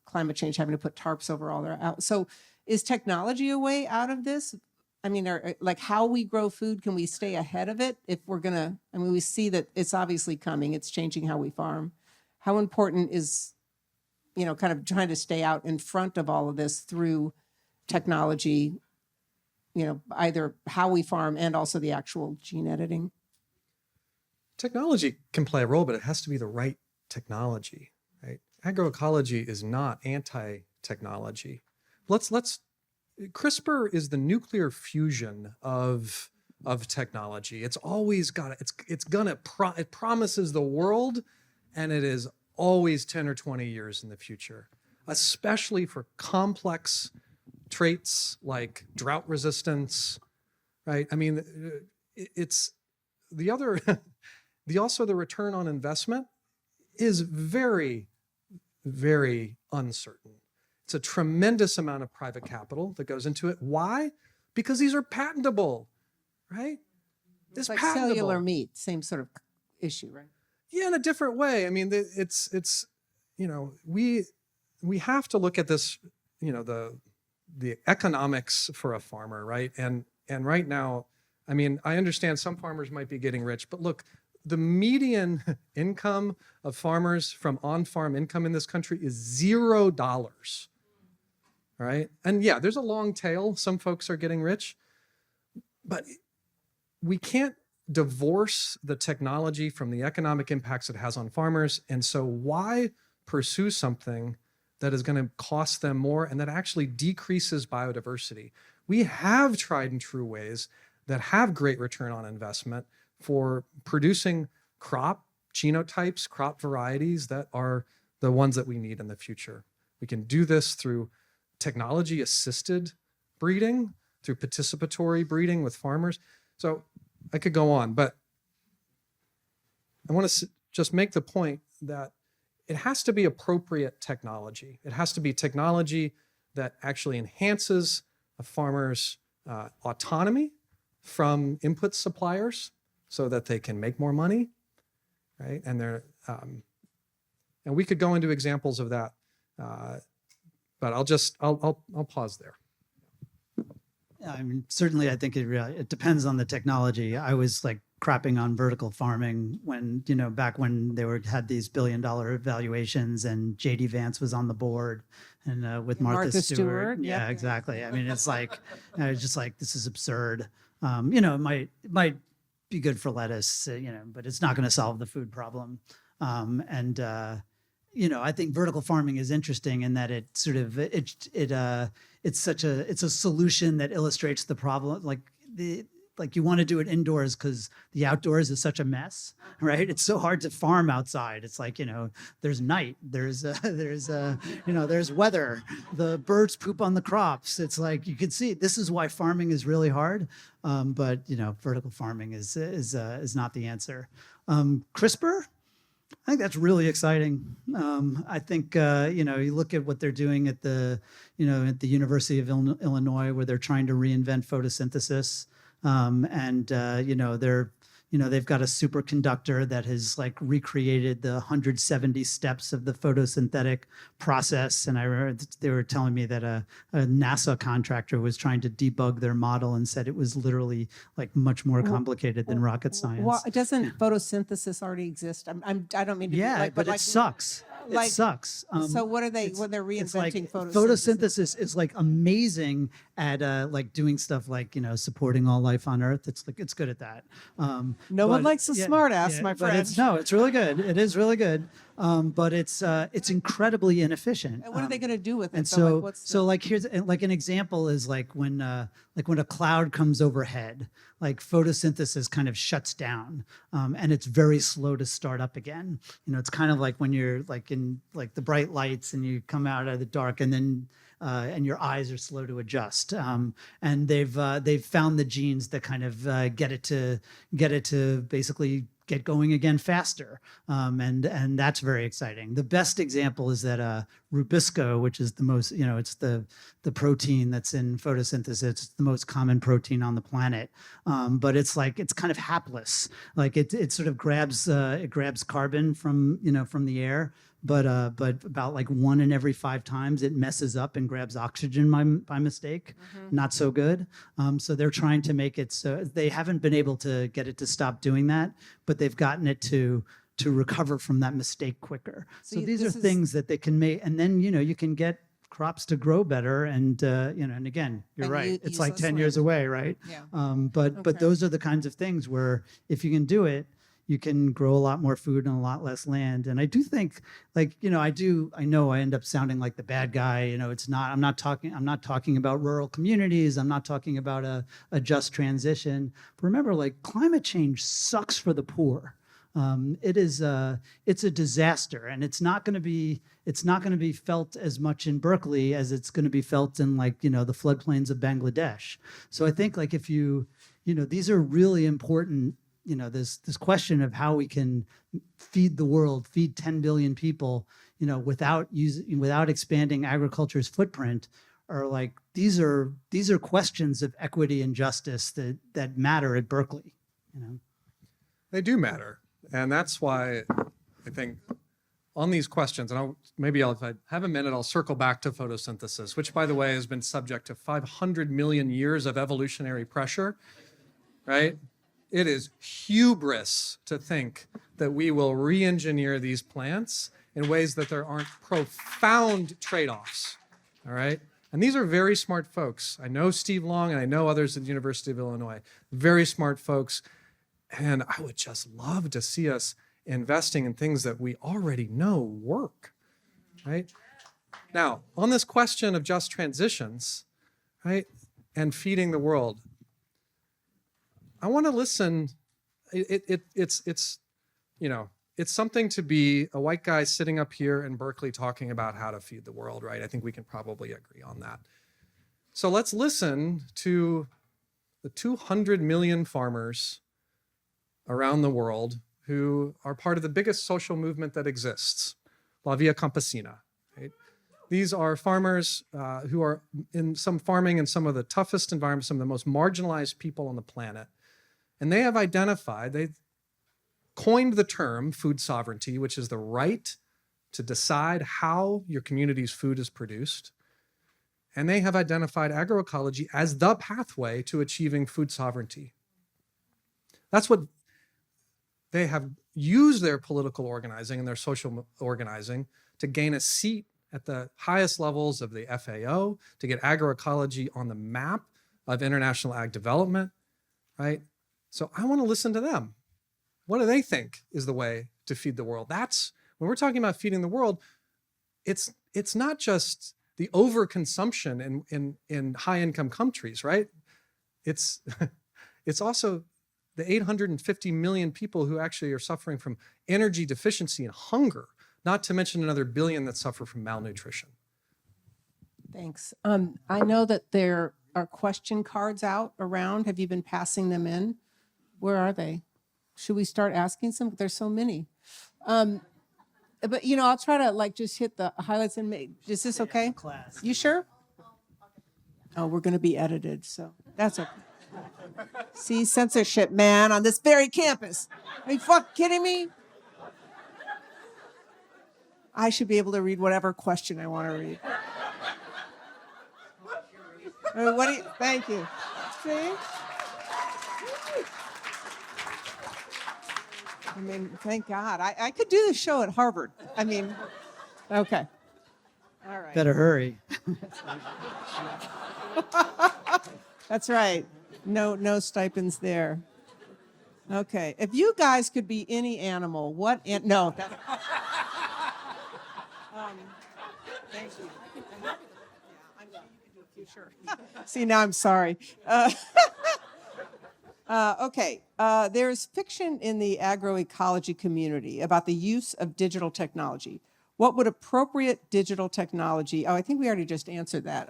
climate change, having to put tarps over all their apples. So is technology a way out of this? Like how we grow food, can we stay ahead of it if we're going to, we see that it's obviously coming. It's changing how we farm. How important is, kind of trying to stay out in front of all of this through technology, either how we farm and also the actual gene editing? Technology can play a role, but it has to be the right technology, right? Agroecology is not anti-technology. CRISPR is the nuclear fusion of technology. It's always it promises the world, and it is always 10 or 20 years in the future, especially for complex traits like drought resistance, right? It's also the return on investment is very, very uncertain. It's a tremendous amount of private capital that goes into it. Why? Because these are patentable, right? It's like cellular meat, same sort of issue, right? Yeah, in a different way. We have to look at this, the economics for a farmer, right? And right now, I understand some farmers might be getting rich, but look, the median income of farmers from on-farm income in this country is $0, right? And yeah, there's a long tail. Some folks are getting rich, but we can't divorce the technology from the economic impacts it has on farmers. And so why pursue something that is going to cost them more and that actually decreases biodiversity? We have tried and true ways that have great return on investment for producing crop genotypes, crop varieties that are the ones that we need in the future. We can do this through technology-assisted breeding, through participatory breeding with farmers. So I could go on, but I want to just make the point that it has to be appropriate technology. It has to be technology that actually enhances a farmer's autonomy from input suppliers, so that they can make more money, right? And and we could go into examples of that, but I'll pause there. Yeah, I mean, certainly, I think it depends on the technology. I was like crapping on vertical farming when, back when they had these $billion valuations and JD Vance was on the board and with Martha Stewart. Yep. Yeah, exactly. I mean, it's like, I was just like, this is absurd. It might be good for lettuce, but it's not going to solve the food problem. I think vertical farming is interesting in that it sort of it's a solution that illustrates the problem. Like you want to do it indoors because the outdoors is such a mess, right? It's so hard to farm outside. It's like, there's night, there's weather, the birds poop on the crops. It's like, you can see this is why farming is really hard. But vertical farming is not the answer. CRISPR, I think that's really exciting. I think, you look at what they're doing at the University of Illinois, where they're trying to reinvent photosynthesis. They've got a superconductor that has like recreated the 170 steps of the photosynthetic process. And I remember they were telling me that a NASA contractor was trying to debug their model and said it was literally like much more complicated than rocket science. Well, doesn't photosynthesis already exist? I don't mean to. Yeah, but it sucks. It sucks. So what are they when they're reinventing photosynthesis? Photosynthesis is like amazing at like doing stuff like supporting all life on Earth. It's good at that. No one likes a smartass, my friend. It's really good. It is really good. But it's incredibly inefficient. And what are they going to do with it? And so here's like an example is like when a cloud comes overhead, like photosynthesis kind of shuts down, and it's very slow to start up again. It's kind of like when you're like in like the bright lights and you come out of the dark, and then and your eyes are slow to adjust. And they've found the genes that kind of get it to basically get going again faster. And that's very exciting. The best example is that Rubisco, which is the most, it's the protein that's in photosynthesis. It's the most common protein on the planet. But it's kind of hapless. Like it sort of grabs carbon from the air. But about like 1 in every 5 times it messes up and grabs oxygen by mistake. Mm-hmm. Not so good. So they're trying to make it so they haven't been able to get it to stop doing that, but they've gotten it to recover from that mistake quicker. So these are things that they can make, and then you can get crops to grow better, and and again, you're right. It's like 10 years away, right? Yeah. But those are the kinds of things where if you can do it, you can grow a lot more food on a lot less land. And I do think, I know I end up sounding like the bad guy. I'm not talking about rural communities. I'm not talking about a just transition. But remember, like climate change sucks for the poor. It's a disaster, and it's not going to be felt as much in Berkeley as it's going to be felt in the floodplains of Bangladesh. So I think like if these are really important. This question of how we can feed the world, feed 10 billion people, without expanding agriculture's footprint, are like these are questions of equity and justice that matter at Berkeley. They do matter, and that's why I think on these questions, and if I have a minute, I'll circle back to photosynthesis, which, by the way, has been subject to 500 million years of evolutionary pressure, right? It is hubris to think that we will re-engineer these plants in ways that there aren't profound trade-offs, all right? And these are very smart folks. I know Steve Long and I know others at the University of Illinois, very smart folks. And I would just love to see us investing in things that we already know work, right? Now, on this question of just transitions, right, and feeding the world, I want to listen. It's something to be a white guy sitting up here in Berkeley talking about how to feed the world, right? I think we can probably agree on that. So let's listen to the 200 million farmers around the world who are part of the biggest social movement that exists, La Via Campesina, right? These are farmers who are farming in some of the toughest environments, some of the most marginalized people on the planet. And they have identified, they coined the term food sovereignty, which is the right to decide how your community's food is produced. And they have identified agroecology as the pathway to achieving food sovereignty. That's what they have used their political organizing and their social organizing to gain a seat at the highest levels of the FAO, to get agroecology on the map of international ag development, right? So I want to listen to them. What do they think is the way to feed the world? That's, when we're talking about feeding the world, it's not just the overconsumption in high-income countries, right? It's also the 850 million people who actually are suffering from energy deficiency and hunger, not to mention another billion that suffer from malnutrition. Thanks. I know that there are question cards out around. Have you been passing them in? Where are they? Should we start asking some? There's so many. But I'll try to just hit the highlights and make. Is this okay? Class. You sure? Oh, we're going to be edited, so that's okay. See, censorship, man, on this very campus. Are you fucking kidding me? I should be able to read whatever question I want to read. Thank you. See? I mean, thank God. I could do this show at Harvard. Okay. All right. Better hurry. That's right. No stipends there. Okay. If you guys could be any animal, no. Thank you. Sure. See, now I'm sorry. Okay. There's fiction in the agroecology community about the use of digital technology. What would appropriate digital technology? Oh, I think we already just answered that.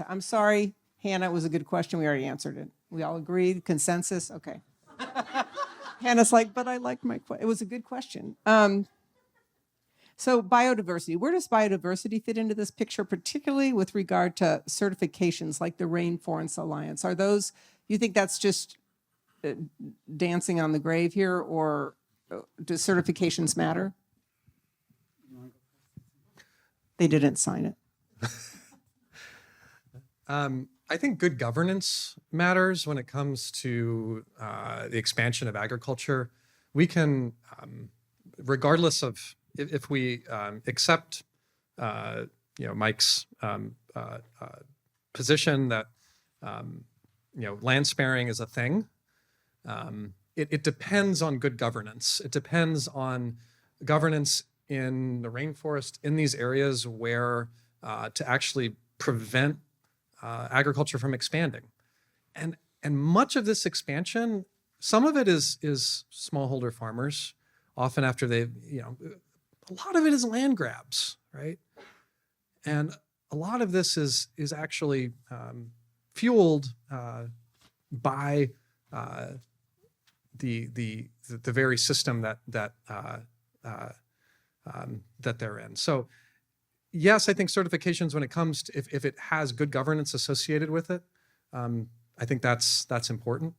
I'm sorry, Hannah, it was a good question. We already answered it. We all agreed? Consensus? Okay. Hannah's like, but I like my question. It was a good question. So biodiversity, where does biodiversity fit into this picture, particularly with regard to certifications like the Rainforest Alliance? Are those, you think that's just dancing on the grave here, or do certifications matter? They didn't sign it. I think good governance matters when it comes to the expansion of agriculture. We can, regardless of if we accept, Mike's position that land sparing is a thing, it depends on good governance. It depends on governance in the rainforest, in these areas where to actually prevent agriculture from expanding. And much of this expansion, some of it is smallholder farmers, often after they've, a lot of it is land grabs, right? And a lot of this is actually fueled by the very system that they're in. So yes, I think certifications, when it comes to if it has good governance associated with it, I think that's important.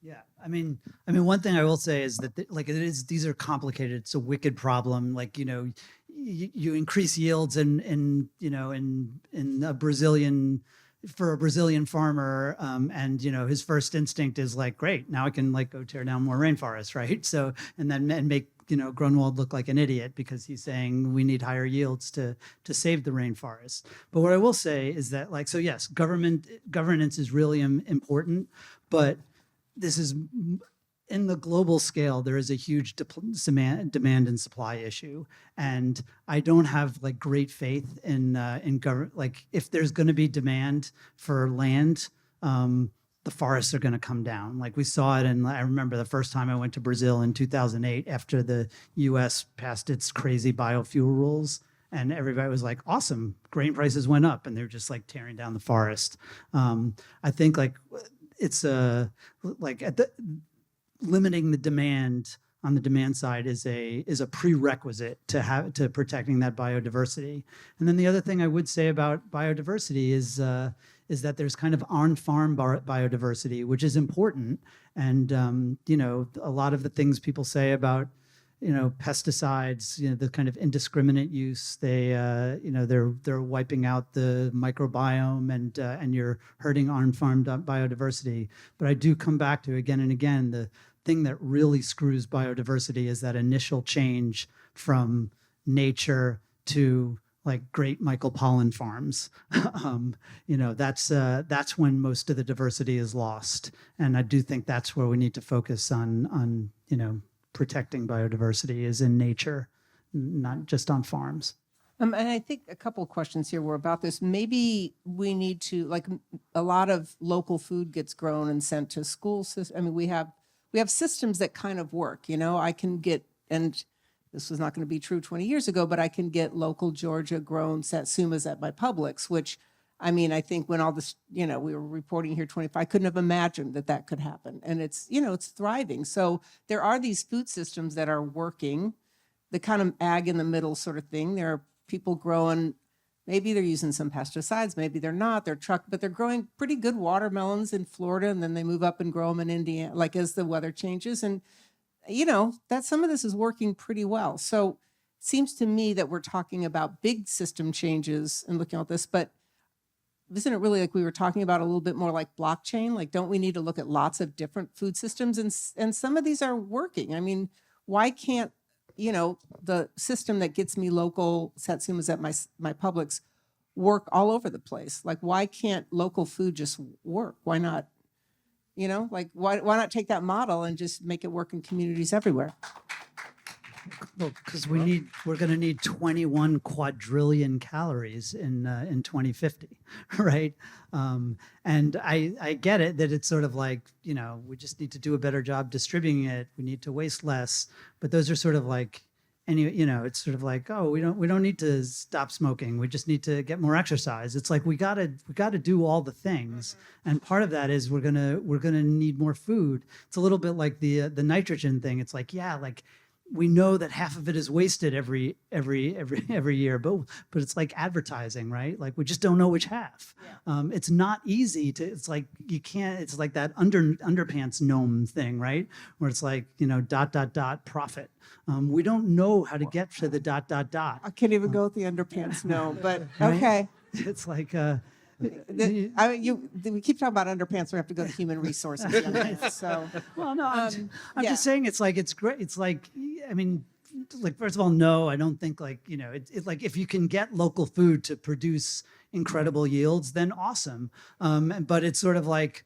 Yeah, I mean, one thing I will say is that these are complicated. It's a wicked problem. You increase yields in a Brazilian, for a Brazilian farmer, and his first instinct is like, great, now I can go tear down more rainforests, right? So and make Grunwald look like an idiot because he's saying we need higher yields to save the rainforest. But what I will say is that so yes, governance is really important, but this is in the global scale, there is a huge demand and supply issue, and I don't have great faith in government. If there's going to be demand for land, the forests are going to come down. We saw it, and I remember the first time I went to Brazil in 2008 after the U.S. passed its crazy biofuel rules. And everybody was like, awesome, grain prices went up, and they're just tearing down the forest. I think it's limiting the demand on the demand side is a prerequisite to protecting that biodiversity. And then the other thing I would say about biodiversity is is that there's kind of on-farm biodiversity, which is important. And, you know, a lot of the things people say about, you know, pesticides, you know, the kind of indiscriminate use, you know, they're wiping out the microbiome and you're hurting on-farm biodiversity. But I do come back to again and again, the thing that really screws biodiversity is that initial change from nature to like great Michael Pollan farms. You know, that's when most of the diversity is lost. And I do think that's where we need to focus on, you know, protecting biodiversity is in nature, not just on farms. And I think a couple of questions here were about this. Maybe we need to, like, a lot of local food gets grown and sent to schools. I mean, we have systems that kind of work. You know, I can get, and this was not going to be true 20 years ago, but I can get local Georgia grown satsumas at my Publix, which, I mean, I think when all this, you know, we were reporting here 25, I couldn't have imagined that that could happen. And it's, you know, it's thriving. So there are these food systems that are working, the kind of ag in the middle sort of thing. There are people growing, maybe they're using some pesticides, maybe they're not, but they're growing pretty good watermelons in Florida, and then they move up and grow them in Indiana, like as the weather changes. And, you know, that some of this is working pretty well. So it seems to me that we're talking about big system changes and looking at this, but isn't it really like we were talking about a little bit more like blockchain? Like, don't we need to look at lots of different food systems? And some of these are working. I mean, why can't, you know, the system that gets me local satsumas at my Publix work all over the place? Like, why can't local food just work? Why not, you know, like, why not take that model and just make it work in communities everywhere? Well, because we're going to need 21 quadrillion calories in 2050, right? And I get it that it's sort of like, you know, we just need to do a better job distributing it. We need to waste less. But those are sort of like, you know, it's sort of like, oh, we don't need to stop smoking. We just need to get more exercise. It's like we gotta do all the things, and part of that is we're gonna need more food. It's a little bit like the nitrogen thing. It's like, yeah, like, we know that half of it is wasted every year, but it's like advertising, right? Like, we just don't know which half. Yeah. It's not easy to. It's like you can't. It's like that underpants gnome thing, right? Where it's like, you know, ... profit. We don't know how to get to the ... I can't even go with the underpants gnome, but right? okay. It's like. We keep talking about underpants. We have to go to human resources. So, well, no, I'm yeah. just saying it's like it's great. It's like, I mean, like, first of all, no, I don't think, like, you know, it's like if you can get local food to produce incredible yields, then awesome. But it's sort of like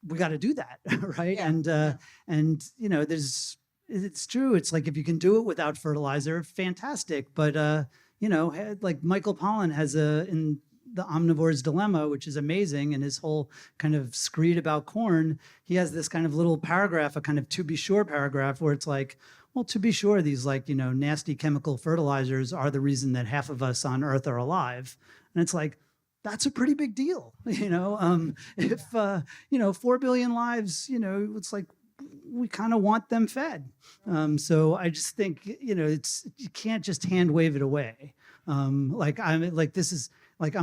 we got to do that, right? Yeah. And you know, it's true. It's like if you can do it without fertilizer, fantastic. But you know, like Michael Pollan has in The Omnivore's Dilemma, which is amazing, and his whole kind of screed about corn, he has this kind of little paragraph, a kind of to be sure paragraph, where it's like, well, to be sure, these, like, you know, nasty chemical fertilizers are the reason that half of us on Earth are alive. And it's like, that's a pretty big deal, you know. If you know, 4 billion lives, you know, it's like we kind of want them fed. So I just think, you know, you can't just hand wave it away. I'm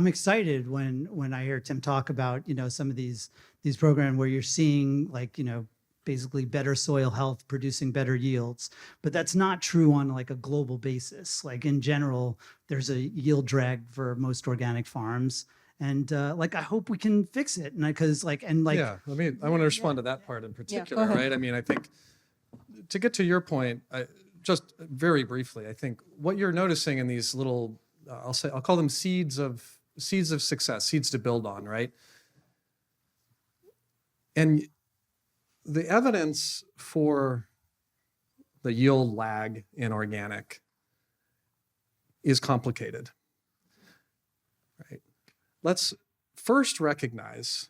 excited when I hear Tim talk about, you know, some of these programs where you're seeing, like, you know, basically better soil health, producing better yields. But that's not true on like a global basis. Like, in general, there's a yield drag for most organic farms. And like, I hope we can fix it. And yeah, I want to respond to that part in particular, right? I mean, I think to get to your point, just very briefly, I think what you're noticing in these little, I'll call them seeds of success, seeds to build on, right? And the evidence for the yield lag in organic is complicated, right? Let's first recognize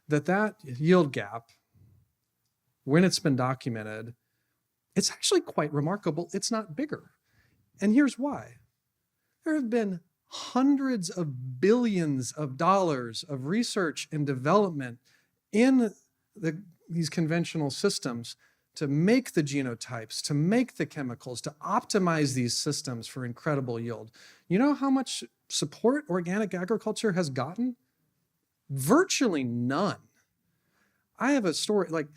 that yield gap, when it's been documented, it's actually quite remarkable. It's not bigger. And here's why. There have been hundreds of billions of dollars of research and development in these conventional systems to make the genotypes, to make the chemicals, to optimize these systems for incredible yield. You know how much support organic agriculture has gotten? virtually none. I have a story, like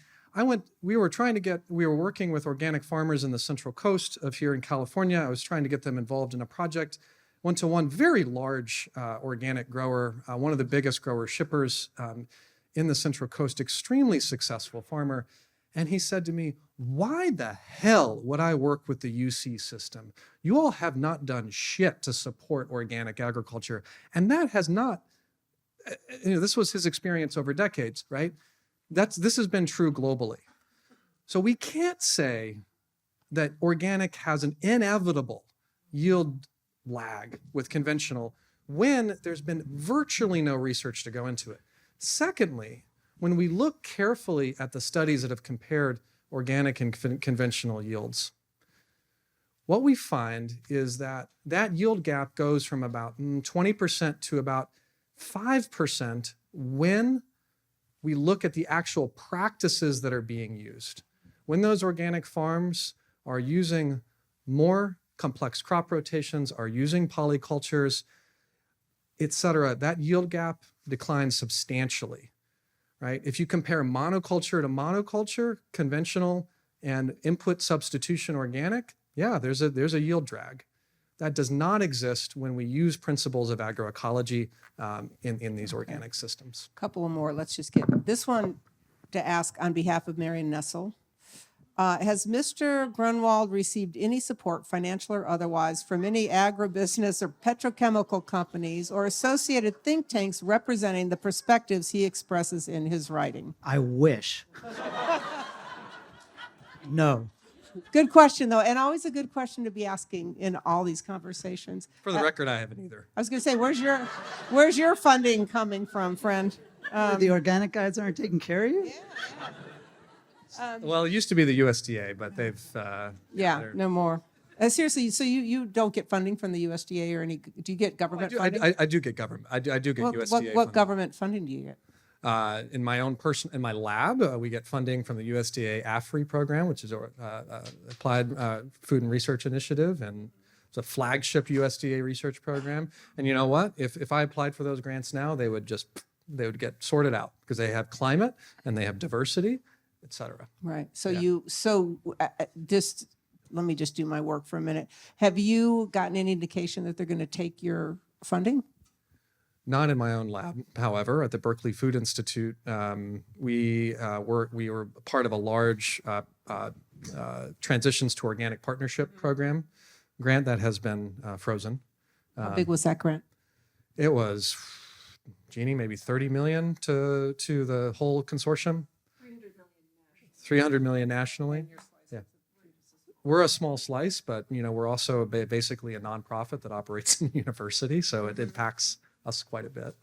we were working with organic farmers in the Central Coast of here in California. I was trying to get them involved in a project. Went to one very large organic grower, one of the biggest grower shippers in the Central Coast, extremely successful farmer. And he said to me, why the hell would I work with the UC system? You all have not done shit to support organic agriculture. And that has not, this was his experience over decades, right? This has been true globally. So we can't say that organic has an inevitable yield lag with conventional when there's been virtually no research to go into it. Secondly, when we look carefully at the studies that have compared organic and conventional yields, what we find is that yield gap goes from about 20% to about 5% when we look at the actual practices that are being used. When those organic farms are using more complex crop rotations, are using polycultures, et cetera, that yield gap declines substantially, right? If you compare monoculture to monoculture, conventional and input substitution organic, yeah, there's a yield drag. That does not exist when we use principles of agroecology in these organic systems. A couple more. Let's just get this one to ask on behalf of Marion Nessel. Has Mr. Grunwald received any support, financial or otherwise, from any agribusiness or petrochemical companies or associated think tanks representing the perspectives he expresses in his writing? I wish. No. Good question, though, and always a good question to be asking in all these conversations. For the record, I haven't either. I was going to say, where's your funding coming from, friend? The organic guys aren't taking care of you? Well, it used to be the USDA, but they've... no more. Seriously, so you don't get funding from the USDA or any? Do you get government funding? I do get government. I do get USDA What funding. government funding do you get? In my lab, we get funding from the USDA AFRI program, which is Applied Food and Research Initiative, and it's a flagship USDA research program. And you know what? If I applied for those grants now, they would get sorted out because they have climate and they have diversity, et cetera. Right. So Yeah. just let me just do my work for a minute. Have you gotten any indication that they're going to take your funding? Not in my own lab, however. At the Berkeley Food Institute, we were part of a large Transitions to Organic Partnership program grant that has been frozen. How big was that grant? It was, Jeannie, maybe 30 million to the whole consortium. 300 million nationally. Yeah. We're a small slice, but we're also basically a nonprofit that operates in a university, so it impacts us quite a bit,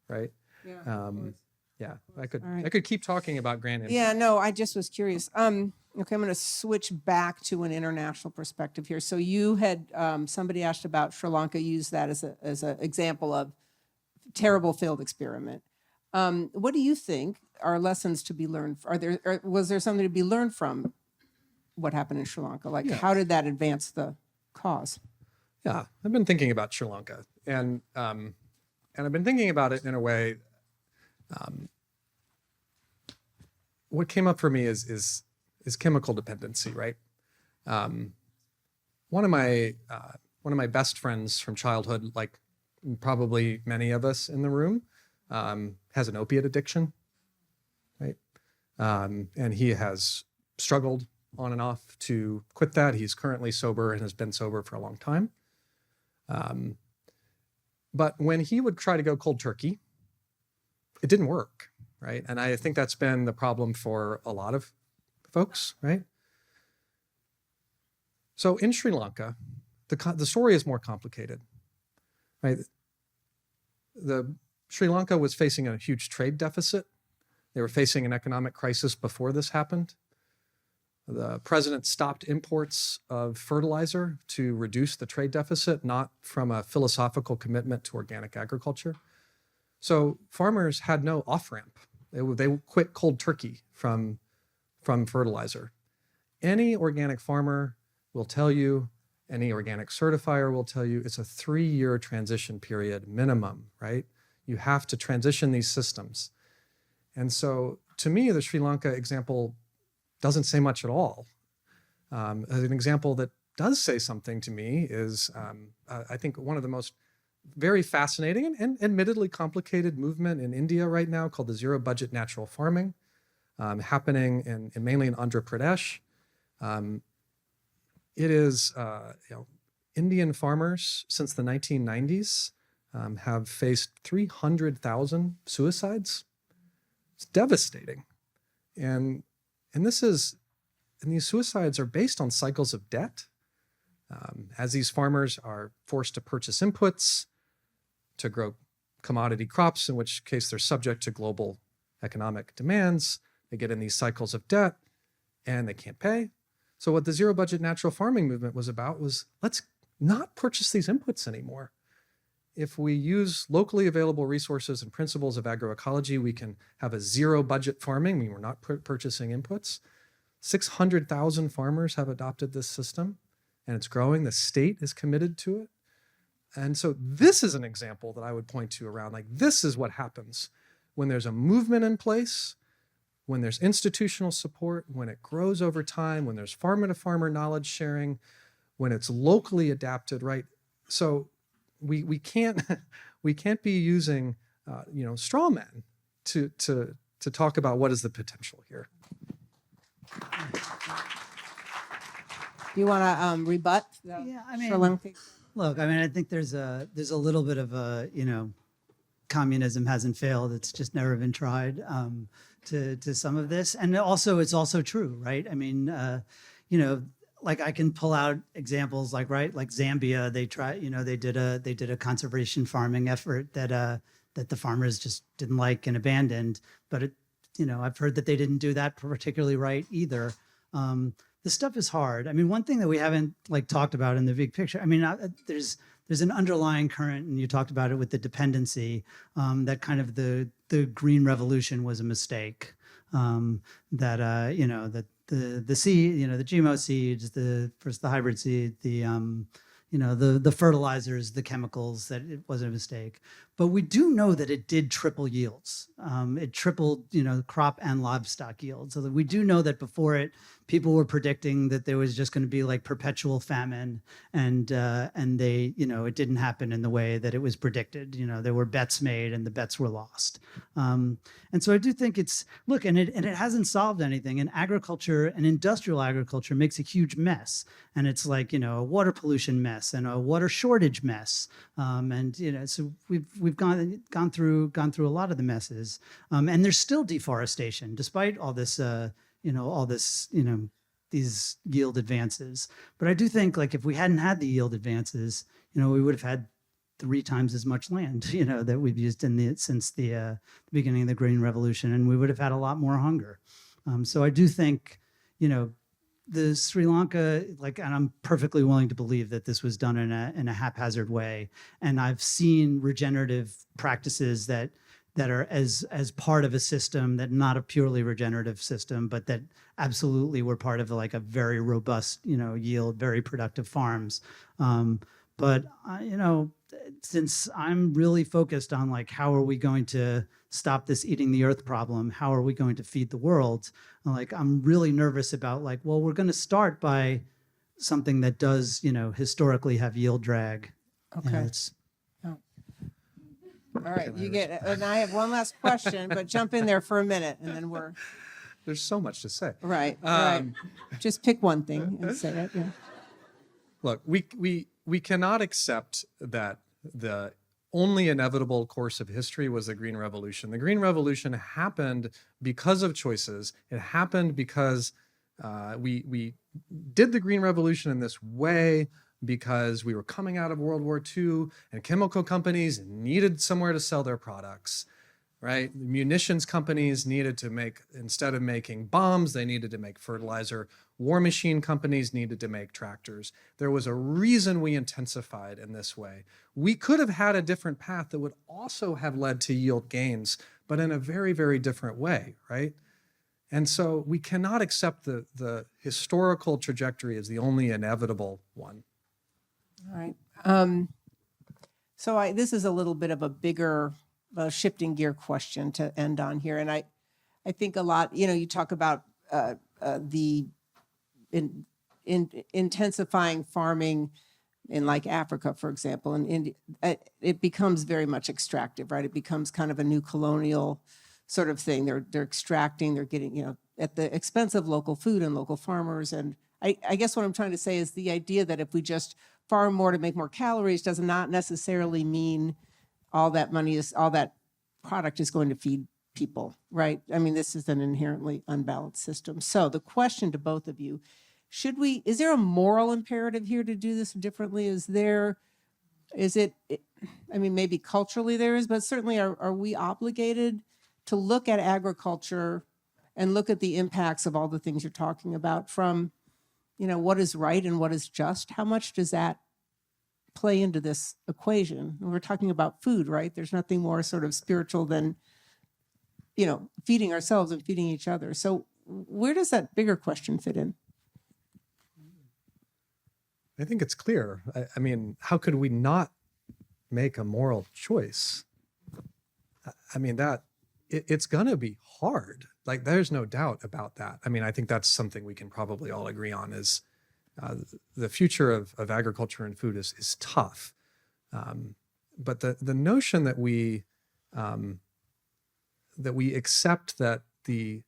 right? Yeah. I could keep talking about grant. Yeah, no, I just was curious. Okay, I'm going to switch back to an international perspective here. So you had somebody asked about Sri Lanka, used that as an example of terrible failed experiment. What do you think are lessons to be learned? Was there something to be learned from what happened in Sri Lanka? Like, how did that advance the cause? Yeah, I've been thinking about Sri Lanka, and I've been thinking about it in a way. What came up for me is chemical dependency, right? One of my best friends from childhood, like probably many of us in the room, has an opiate addiction, right? And he has struggled on and off to quit that. He's currently sober and has been sober for a long time. But when he would try to go cold turkey, it didn't work, right? And I think that's been the problem for a lot of folks, right? So in Sri Lanka, the story is more complicated, right? Sri Lanka was facing a huge trade deficit. They were facing an economic crisis before this happened. The president stopped imports of fertilizer to reduce the trade deficit, not from a philosophical commitment to organic agriculture. So farmers had no off-ramp. They quit cold turkey from fertilizer. Any organic farmer will tell you, any organic certifier will tell you, it's a 3-year transition period minimum, right? You have to transition these systems. And so to me, the Sri Lanka example doesn't say much at all. An example that does say something to me is, I think, one of the most very fascinating and admittedly complicated movement in India right now called the zero budget natural farming, happening mainly in Andhra Pradesh. It is, Indian farmers since the 1990s have faced 300,000 suicides. It's devastating. And these suicides are based on cycles of debt. As these farmers are forced to purchase inputs to grow commodity crops, in which case they're subject to global economic demands, they get in these cycles of debt and they can't pay. So what the zero budget natural farming movement was about was, let's not purchase these inputs anymore. If we use locally available resources and principles of agroecology, we can have a zero budget farming, meaning we're not purchasing inputs. 600,000 farmers have adopted this system, and it's growing. The state is committed to it. And so this is an example that I would point to around, like, this is what happens when there's a movement in place, when there's institutional support, when it grows over time, when there's farmer-to-farmer knowledge sharing, when it's locally adapted, right? So we can't be using straw men to talk about what is the potential here. Do you want to rebut? Sri Lanka? Look, I think there's a little bit of a, communism hasn't failed. It's just never been tried to some of this. And also, it's also true, right? Like I can pull out examples like Zambia, they did a conservation farming effort that the farmers just didn't like and abandoned. But I've heard that they didn't do that particularly right either. This stuff is hard. One thing that we haven't talked about in the big picture, there's an underlying current, and you talked about it with the dependency, that kind of the green revolution was a mistake. That the seed, the GMO seeds, first the hybrid seed, the fertilizers, the chemicals, that it wasn't a mistake. But we do know that it did triple yields. It tripled, crop and livestock yields. So that we do know that before it, people were predicting that there was just going to be perpetual famine, and it didn't happen in the way that it was predicted. There were bets made and the bets were lost. And so I do think it hasn't solved anything. And agriculture and industrial agriculture makes a huge mess. And it's a water pollution mess and a water shortage mess. So we've gone through a lot of the messes. And there's still deforestation despite all this, these yield advances. But I do think if we hadn't had the yield advances, we would have had 3 times as much land, that we've used since the beginning of the Green Revolution, and we would have had a lot more hunger. So I do think, the Sri Lanka, and I'm perfectly willing to believe that this was done in a haphazard way. And I've seen regenerative practices that are as part of a system, that not a purely regenerative system, but that absolutely were part of a very robust, yield, very productive farms. But since I'm really focused on how are we going to stop this eating the earth problem, how are we going to feed the world, I'm really nervous about we're going to start by something that does historically have yield drag. Okay. All right, you get it. And I have one last question, but jump in there for a minute, and then we're... There's so much to say. Right. Just pick one thing and say it. Yeah. Look, we cannot accept that the only inevitable course of history was the Green Revolution. The Green Revolution happened because of choices. It happened because we did the Green Revolution in this way because we were coming out of World War II and chemical companies needed somewhere to sell their products, right? Munitions companies needed to make, instead of making bombs, they needed to make fertilizer. War machine companies needed to make tractors. There was a reason we intensified in this way. We could have had a different path that would also have led to yield gains, but in a very, very different way, right? And so we cannot accept the historical trajectory as the only inevitable one. All right. So this is a little bit of a bigger a shifting gear question to end on here. And I think a lot, you talk about the intensifying farming in like Africa, for example, and it becomes very much extractive, right? It becomes kind of a new colonial sort of thing. They're extracting, they're getting, at the expense of local food and local farmers. And I guess what I'm trying to say is the idea that if we just farm more to make more calories does not necessarily mean all that product is going to feed people, right? I mean, this is an inherently unbalanced system. So the question to both of you, is there a moral imperative here to do this differently? Maybe culturally there is, but certainly are we obligated to look at agriculture and look at the impacts of all the things you're talking about from, what is right and what is just? How much does that play into this equation? And we're talking about food, right? There's nothing more sort of spiritual than, feeding ourselves and feeding each other. So where does that bigger question fit in? I think it's clear. I mean, how could we not make a moral choice? I mean, it's going to be hard. Like, there's no doubt about that. I mean, I think that's something we can probably all agree on is the future of agriculture and food is tough. But the notion that we accept that the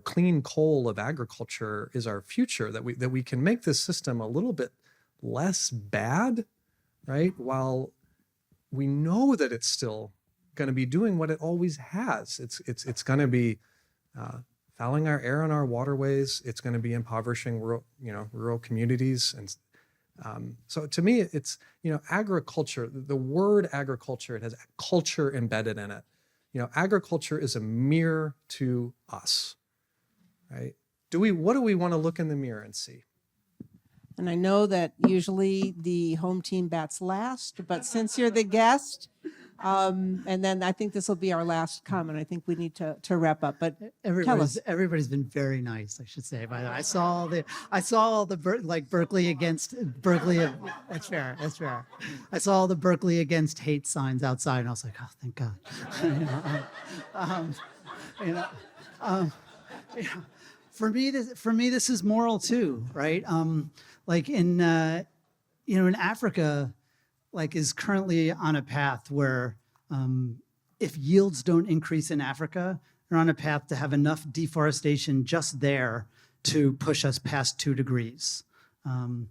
clean coal of agriculture is our future, that we can make this system a little bit less bad, right? While we know that it's still going to be doing what it always has. It's going to be fouling our air and our waterways. It's going to be impoverishing rural communities. And so to me, it's, agriculture, the word agriculture, it has culture embedded in it. Agriculture is a mirror to us, right? What do we want to look in the mirror and see? And I know that usually the home team bats last, but since you're the guest, and then I think this will be our last comment. I think we need to wrap up, but tell us. Everybody's been very nice, I should say. By the way, I saw all the Berkeley against Berkeley. That's fair. I saw all the Berkeley against hate signs outside, and I was like, oh, thank God. For me, this is moral too, right? Like in Africa, is currently on a path where if yields don't increase in Africa, they're on a path to have enough deforestation just there to push us past 2 degrees. I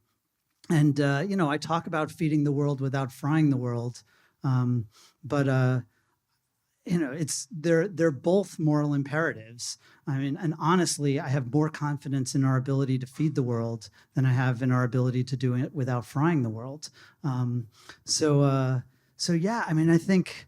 talk about feeding the world without frying the world, but they're both moral imperatives. I mean, and honestly, I have more confidence in our ability to feed the world than I have in our ability to do it without frying the world. Yeah, I mean, I think,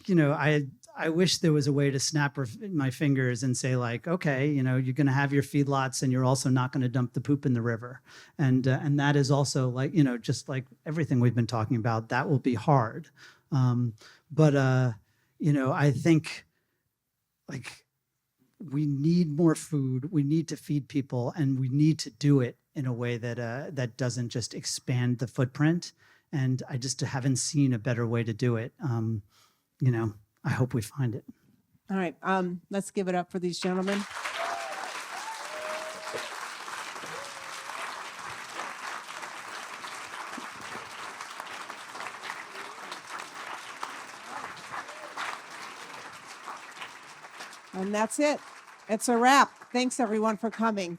I wish there was a way to snap my fingers and say, like, okay, you're going to have your feedlots and you're also not going to dump the poop in the river. And that is also like, just like everything we've been talking about, that will be hard. I think like we need more food, we need to feed people, and we need to do it in a way that doesn't just expand the footprint. And I just haven't seen a better way to do it. I hope we find it. All right, let's give it up for these gentlemen. And that's it. It's a wrap. Thanks, everyone, for coming.